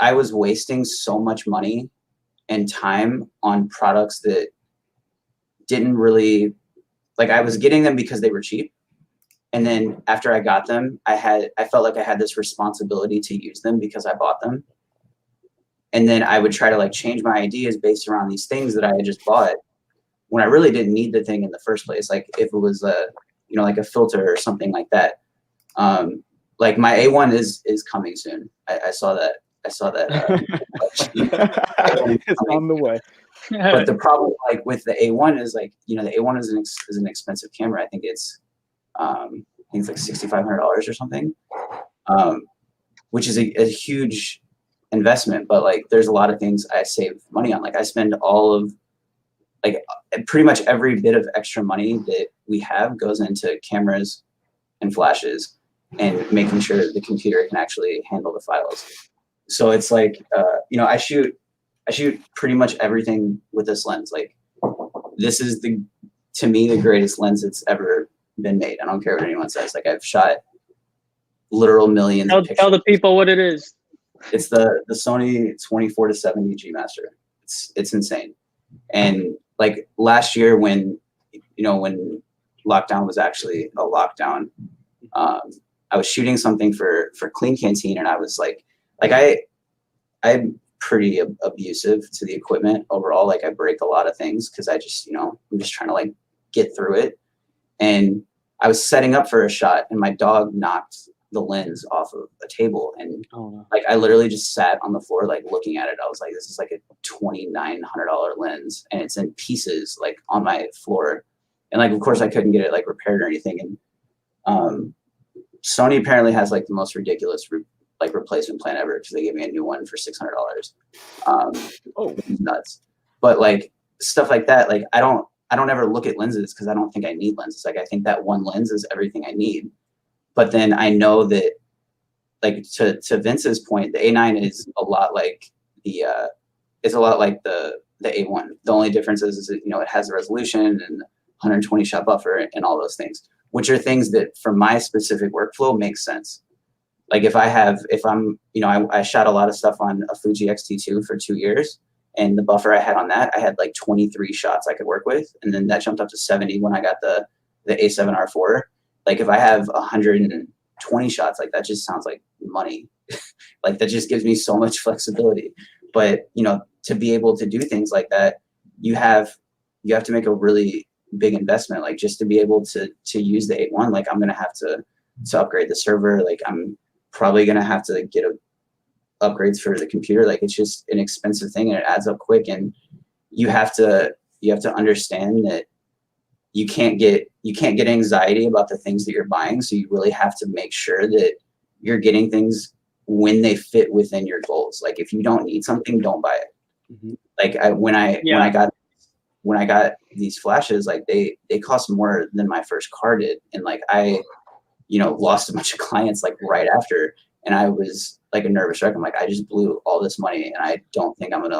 I was wasting so much money and time on products that didn't really, like, I was getting them because they were cheap. And then after I got them, I felt like I had this responsibility to use them because I bought them. And then I would try to like change my ideas based around these things that I had just bought when I really didn't need the thing in the first place. Like if it was like a filter or something like that. Like my A1 is coming soon. I saw that. It's on the way. But the problem, like with the A1, is like, the A1 is an expensive camera. I think it's like $6,500 or something, which is a huge investment. But like, there's a lot of things I save money on. Like I spend all of, like, pretty much every bit of extra money that we have goes into cameras and flashes and making sure that the computer can actually handle the files. So it's like, I shoot pretty much everything with this lens. Like this is to me, the greatest lens that's ever been made. I don't care what anyone says. Like I've shot literal millions of pictures. Tell the people what it is. It's the Sony 24-70 G Master. It's insane. And like last year when lockdown was actually a lockdown, I was shooting something for Clean Canteen, and I was like I'm pretty abusive to the equipment overall. Like I break a lot of things because I just, I'm just trying to like get through it. And I was setting up for a shot and my dog knocked the lens off of a table. And like, I literally just sat on the floor, like looking at it. I was like, this is like a $2,900 lens and it's in pieces, like on my floor. And like, of course I couldn't get it like repaired or anything. And Sony apparently has like the most ridiculous replacement plan ever because they gave me a new one for $600. Nuts. But like stuff like that, like I don't ever look at lenses because I don't think I need lenses. Like I think that one lens is everything I need. But then I know that, like to Vince's point, the A9 is a lot like the A1. The only difference is it has a resolution and 120 shot buffer and all those things, which are things that for my specific workflow makes sense. Like I shot a lot of stuff on a Fuji X-T2 for 2 years, and the buffer I had on that, I had like 23 shots I could work with. And then that jumped up to 70 when I got the A7R4. Like if I have 120 shots, like that just sounds like money. Like that just gives me so much flexibility. But, to be able to do things like that, you have to make a really big investment. Like just to be able to use the A1, like I'm going to have to upgrade the server. Like I'm probably going to have to get upgrades for the computer. Like it's just an expensive thing and it adds up quick. And you have to understand that you can't get anxiety about the things that you're buying. So you really have to make sure that you're getting things when they fit within your goals. Like if you don't need something, don't buy it. Mm-hmm. Like when I got these flashes, like they cost more than my first car did. And like I lost a bunch of clients like right after, and I was like a nervous wreck. I'm like, I just blew all this money and I don't think I'm going to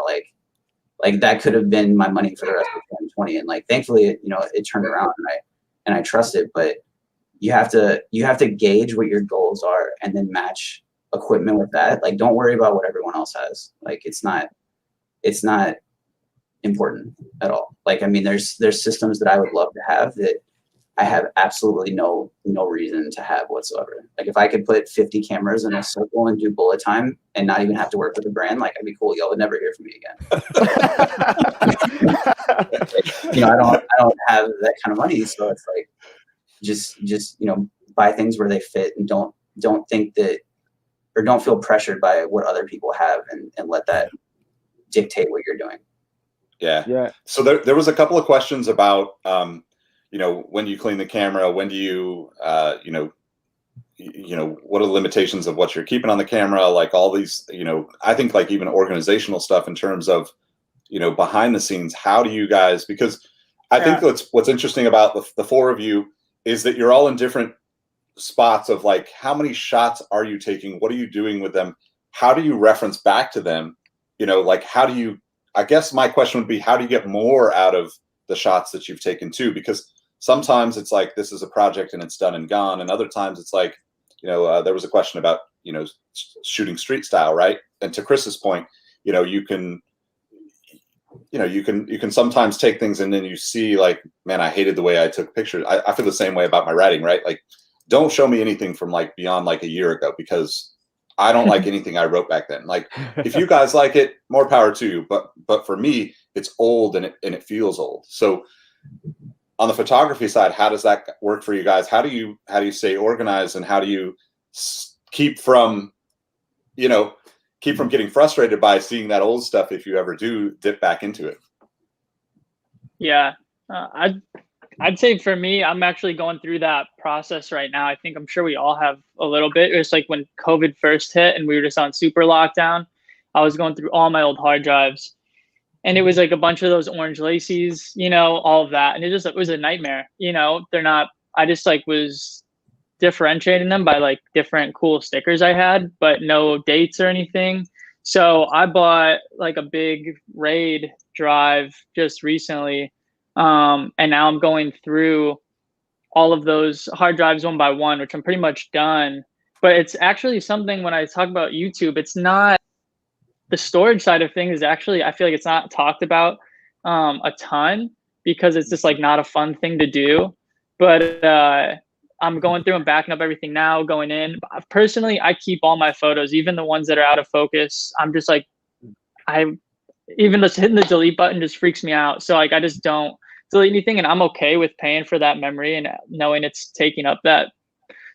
like that could have been my money for the rest of 2020. And like, thankfully, it turned around and I trust it, but you have to gauge what your goals are and then match equipment with that. Like, don't worry about what everyone else has. Like, it's not important at all. Like, I mean, there's systems that I would love to have that I have absolutely no reason to have whatsoever. Like if I could put 50 cameras in a circle and do bullet time and not even have to work with a brand, like I'd be cool. Y'all would never hear from me again. I don't have that kind of money. So it's like, just buy things where they fit and don't think that, or don't feel pressured by what other people have and let that dictate what you're doing. Yeah. Yeah. So there was a couple of questions about, you know, when you clean the camera, when do you, what are the limitations of what you're keeping on the camera? Like all these, you know, I think like even organizational stuff in terms of, you know, behind the scenes, how do you guys, because I think what's interesting about the four of you is that you're all in different spots of like, how many shots are you taking? What are you doing with them? How do you reference back to them? You know, like how do you, I guess my question would be, how do you get more out of the shots that you've taken too? Because sometimes it's like, this is a project and it's done and gone. And other times it's like, you know, there was a question about, you know, shooting street style, right? And to Chris's point, you know, you can sometimes take things and then you see like, man, I hated the way I took pictures. I feel the same way about my writing, right? Like, don't show me anything from like beyond like a year ago, because I don't like anything I wrote back then. Like, if you guys like it, more power to you. But for me, it's old and it feels old. So on the photography side, how does that work for you guys? How do you stay organized, and how do you keep from getting frustrated by seeing that old stuff if you ever do dip back into it? Yeah, I'd say for me, I'm actually going through that process right now. I'm sure we all have a little bit. It was like when COVID first hit and we were just on super lockdown, I was going through all my old hard drives, and it was like a bunch of those orange laces, you know, all of that. And it was a nightmare, you know. I just like was differentiating them by like different cool stickers I had, but no dates or anything. So I bought like a big RAID drive just recently. And now I'm going through all of those hard drives one by one, which I'm pretty much done. But it's actually something, when I talk about YouTube, it's not, the storage side of things is actually, I feel like it's not talked about a ton, because it's just like not a fun thing to do. But I'm going through and backing up everything now, going in. Personally, I keep all my photos, even the ones that are out of focus. I'm just like, even just hitting the delete button just freaks me out. So like, I just don't delete anything, and I'm okay with paying for that memory and knowing it's taking up that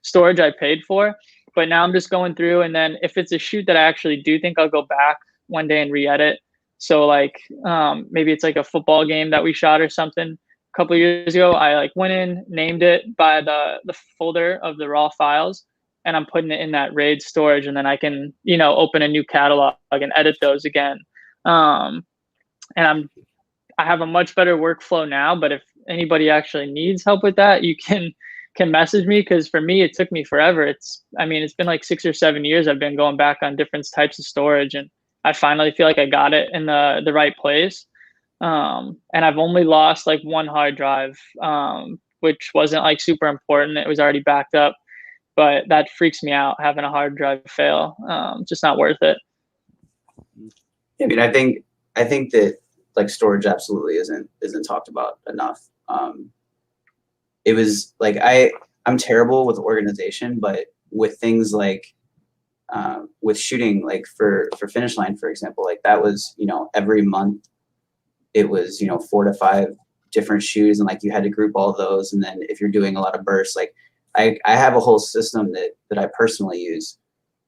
storage I paid for. But now I'm just going through, and then if it's a shoot that I actually do think I'll go back one day and re-edit. So like maybe it's like a football game that we shot or something a couple of years ago. I like went in, named it by the folder of the raw files, and I'm putting it in that RAID storage, and then I can, you know, open a new catalog and edit those again. And I have a much better workflow now. But if anybody actually needs help with that, you can message me, because for me it took me forever. It's been like 6 or 7 years I've been going back on different types of storage, and I finally feel like I got it in the right place. And I've only lost like one hard drive, which wasn't like super important. It was already backed up, but that freaks me out, having a hard drive fail. Just not worth it. I mean, I think that like storage absolutely isn't talked about enough. It was like, I'm terrible with organization, but with things like with shooting, like for Finish Line, for example, like that was, you know, every month it was, you know, 4 to 5 different shoots, and like you had to group all those. And then if you're doing a lot of bursts, like I have a whole system that I personally use,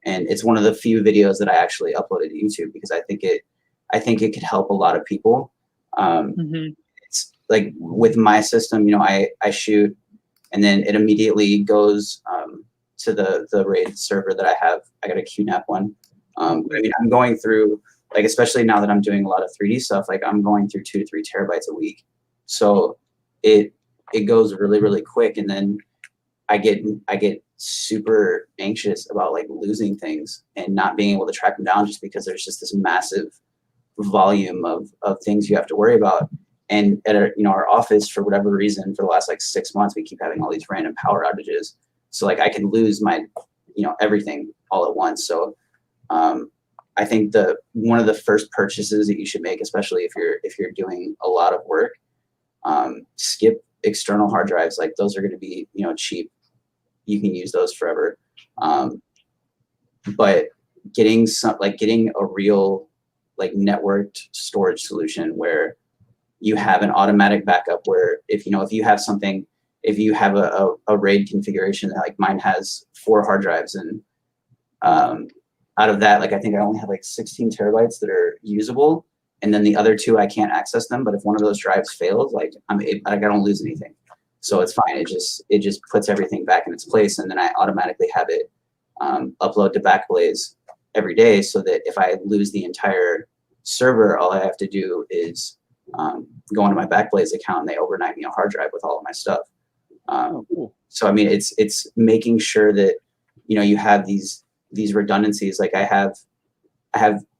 and it's one of the few videos that I actually uploaded to YouTube, because I think it could help a lot of people. It's like with my system, you know, I shoot, and then it immediately goes to the RAID server that I have. I got a QNAP one. I mean, I'm going through, like, especially now that I'm doing a lot of 3D stuff, like I'm going through 2 to 3 terabytes a week. So it goes really, really quick. And then I get super anxious about like losing things and not being able to track them down, just because there's just this massive volume of things you have to worry about. And at our office, for whatever reason, for the last like 6 months, we keep having all these random power outages. So like I can lose my, everything all at once. So I think one of the first purchases that you should make, especially if you're doing a lot of work, skip external hard drives. Like those are going to be, cheap. You can use those forever. But getting a real like networked storage solution where you have an automatic backup, where if you have something, if you have a RAID configuration, like mine has 4 hard drives, and out of that, like I think I only have like 16 terabytes that are usable, and then the other two I can't access them. But if one of those drives fails, like I don't lose anything, so it's fine. It just puts everything back in its place, and then I automatically have it upload to Backblaze every day, so that if I lose the entire server, all I have to do is go into my Backblaze account and they overnight me a hard drive with all of my stuff. Cool. So I mean, it's making sure that you have these redundancies. Like I have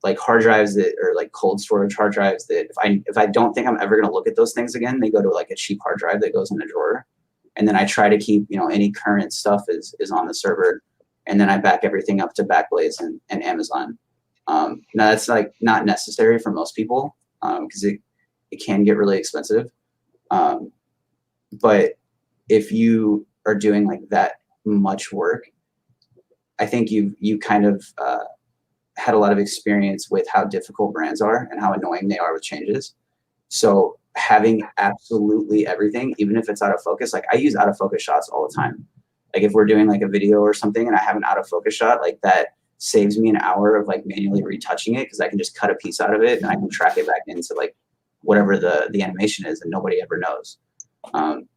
like hard drives that are like cold storage hard drives that if I don't think I'm ever going to look at those things again, they go to like a cheap hard drive that goes in a drawer, and then I try to keep any current stuff is on the server, and then I back everything up to Backblaze and Amazon. Now that's like not necessary for most people because it can get really expensive, but if you are doing like that much work, I think you kind of had a lot of experience with how difficult brands are and how annoying they are with changes. So having absolutely everything, even if it's out of focus, like I use out of focus shots all the time. Like if we're doing like a video or something and I have an out of focus shot, like that saves me an hour of like manually retouching it, because I can just cut a piece out of it and I can track it back into like whatever the animation is, and nobody ever knows.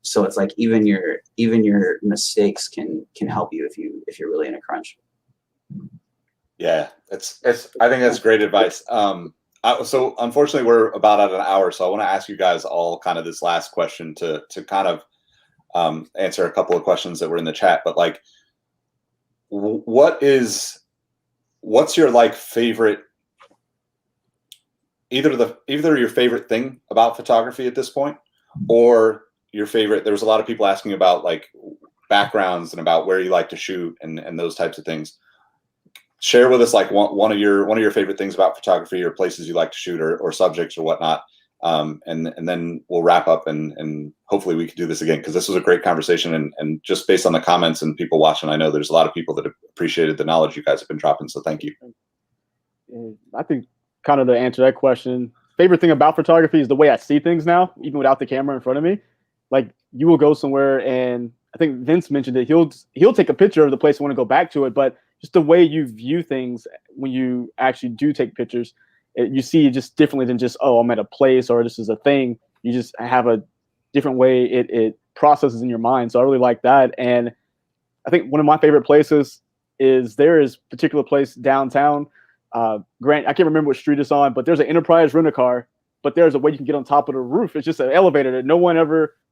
So it's like even your mistakes can help you if you're really in a crunch. Yeah, it's I think that's great advice. So unfortunately we're about at an hour, so I want to ask you guys all kind of this last question to kind of answer a couple of questions that were in the chat. But like, what's your like favorite, either your favorite thing about photography at this point, or your favorite? There was a lot of people asking about like backgrounds and about where you like to shoot and those types of things. Share with us like one of your favorite things about photography, or places you like to shoot, or subjects or whatnot. And then we'll wrap up and hopefully we can do this again, because this was a great conversation, and just based on the comments and people watching, I know there's a lot of people that appreciated the knowledge you guys have been dropping. So thank you. I think kind of to answer that question, favorite thing about photography is the way I see things now, even without the camera in front of me. Like you will go somewhere, and I think Vince mentioned it. He'll take a picture of the place and want to go back to it, but just the way you view things when you actually do take pictures, you see it just differently than just, oh, I'm at a place or this is a thing. You just have a different way it processes in your mind. So I really like that. And I think one of my favorite places is there is a particular place downtown. Grant, I can't remember what street it's on, but there's an Enterprise rent-a-car, but there's a way you can get on top of the roof. It's just an elevator that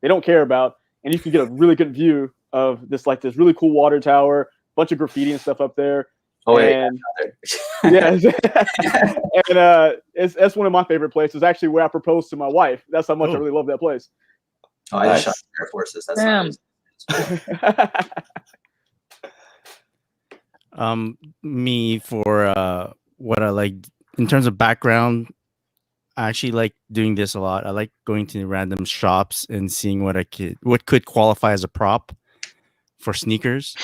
they don't care about. And you can get a really good view of this really cool water tower, bunch of graffiti and stuff up there. Oh, and yeah, and it's one of my favorite places. Actually, where I proposed to my wife. That's how much I really love that place. Oh, I just shot Air Forces. That's Me, for what I like in terms of background, I actually like doing this a lot. I like going to random shops and seeing what could qualify as a prop for sneakers.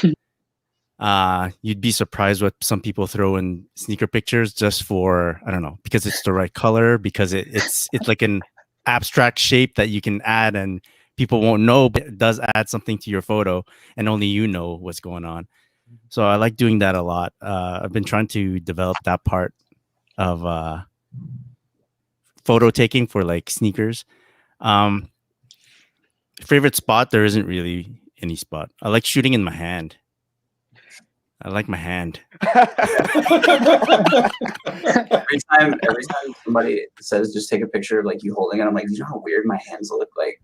You'd be surprised what some people throw in sneaker pictures just for, I don't know, because it's the right color, because it's like an abstract shape that you can add and people won't know, but it does add something to your photo and only you know what's going on. So I like doing that a lot. I've been trying to develop that part of photo taking for like sneakers. Favorite spot? There isn't really any spot. I like shooting in my hand. I like my hand. every time somebody says just take a picture of like you holding it, I'm like, do you know how weird my hands look like?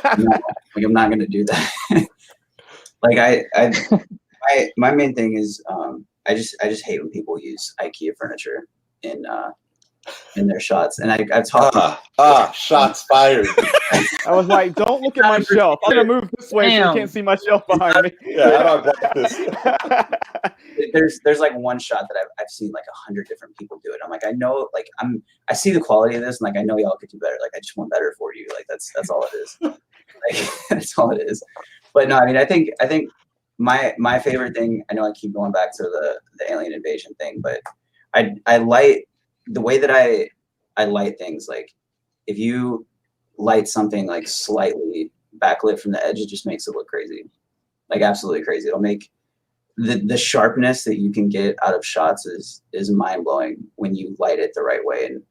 I'm not gonna do that. Like my main thing is I just hate when people use IKEA furniture in their shots, and I've talked. Shots fired. I was like, don't look at my shelf. I'm gonna move this way so you can't see my shelf behind me. Yeah, I don't like this. There's like one shot that I've seen like 100 different people do it. I'm like, I know, like I see the quality of this, and like I know y'all could do better. Like I just want better for you. Like that's all it is. Like that's all it is. But no, I mean, I think my favorite thing. I know I keep going back to the alien invasion thing, but I light the way that I light things. Like if you light something like slightly backlit from the edge, it just makes it look crazy, like absolutely crazy. It'll make the sharpness that you can get out of shots is mind blowing when you light it the right way. And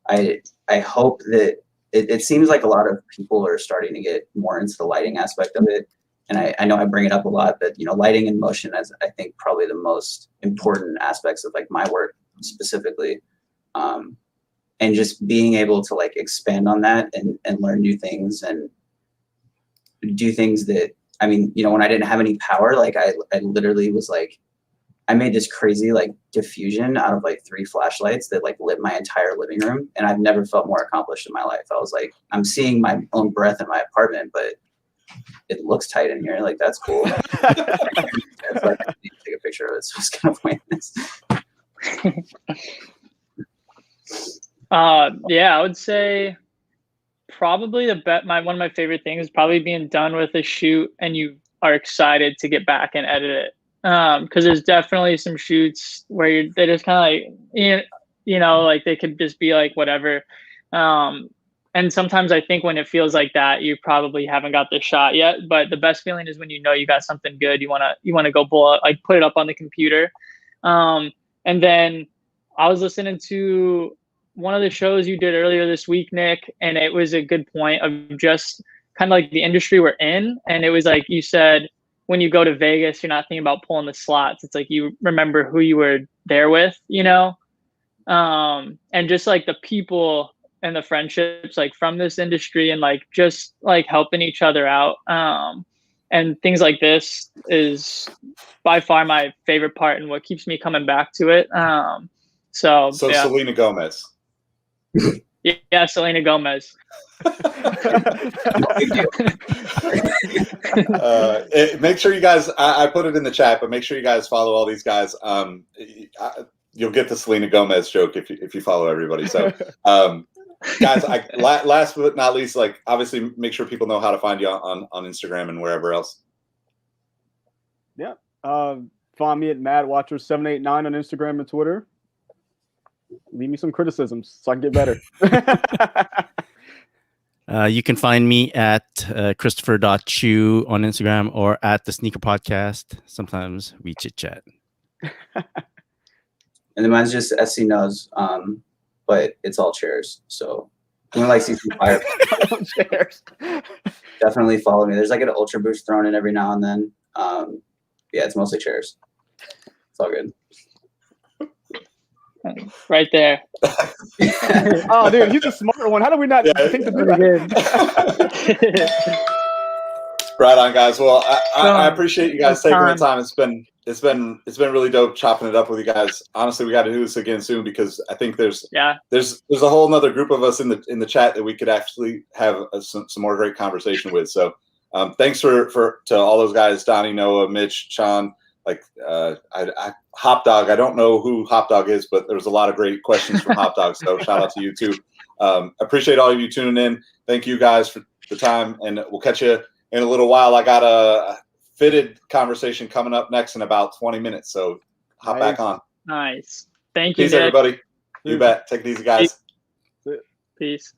I hope that it seems like a lot of people are starting to get more into the lighting aspect of it. And I know I bring it up a lot, but lighting and motion is, I think, probably the most important aspects of like my work specifically. And just being able to like expand on that and learn new things and do things that, I mean, when I didn't have any power, like I literally was like, I made this crazy like diffusion out of like 3 flashlights that like lit my entire living room. And I've never felt more accomplished in my life. I was like, I'm seeing my own breath in my apartment, but it looks tight in here. Like, that's cool. It's like, I need to take a picture of it. So it's kind of pointless. Yeah, I would say probably one of my favorite things is probably being done with a shoot and you are excited to get back and edit it. Because there's definitely some shoots where they just kind of like, like they could just be like whatever. And sometimes I think when it feels like that, you probably haven't got the shot yet. But the best feeling is when you got something good. You wanna go put it up on the computer. And then I was listening to one of the shows you did earlier this week, Nick, and it was a good point of just kind of like the industry we're in. And it was like you said, when you go to Vegas, you're not thinking about pulling the slots. It's like you remember who you were there with, and just like the people and the friendships like from this industry and like just like helping each other out. And things like this is by far my favorite part and what keeps me coming back to it. So yeah. Selena Gomez. Yeah, Selena Gomez. Make sure you guys, I put it in the chat, but make sure you guys follow all these guys. You'll get the Selena Gomez joke if you follow everybody. So guys, last but not least, like obviously make sure people know how to find you on Instagram and wherever else. Yeah. Find me at MadWatcher789 on Instagram and Twitter. Leave me some criticisms so I can get better. You can find me at Christopher.Chiu on Instagram or at the Sneaker Podcast. Sometimes we chit chat. And then mine's just SC Knows, but it's all chairs. So if you like see some fire, Chairs. definitely follow me. There's like an Ultra Boost thrown in every now and then. Yeah, it's mostly chairs. It's all good. Right there. Oh, dude, he's a smart one. How do we not think to do that? Right on, guys. Well, I appreciate you guys taking the time. It's been really dope chopping it up with you guys. Honestly, we got to do this again soon because I think there's a whole nother group of us in the chat that we could actually have some more great conversation with. So thanks to all those guys, Donnie, Noah, Mitch, Sean. Like Hop Dog, I don't know who Hop Dog is, but there was a lot of great questions from Hop Dog. So shout out to you too. Appreciate all of you tuning in. Thank you guys for the time, and we'll catch you in a little while. I got a fitted conversation coming up next in about 20 minutes. So hop back on. Nice. Thank you. Peace, everybody. You bet. Take it easy, guys. Peace.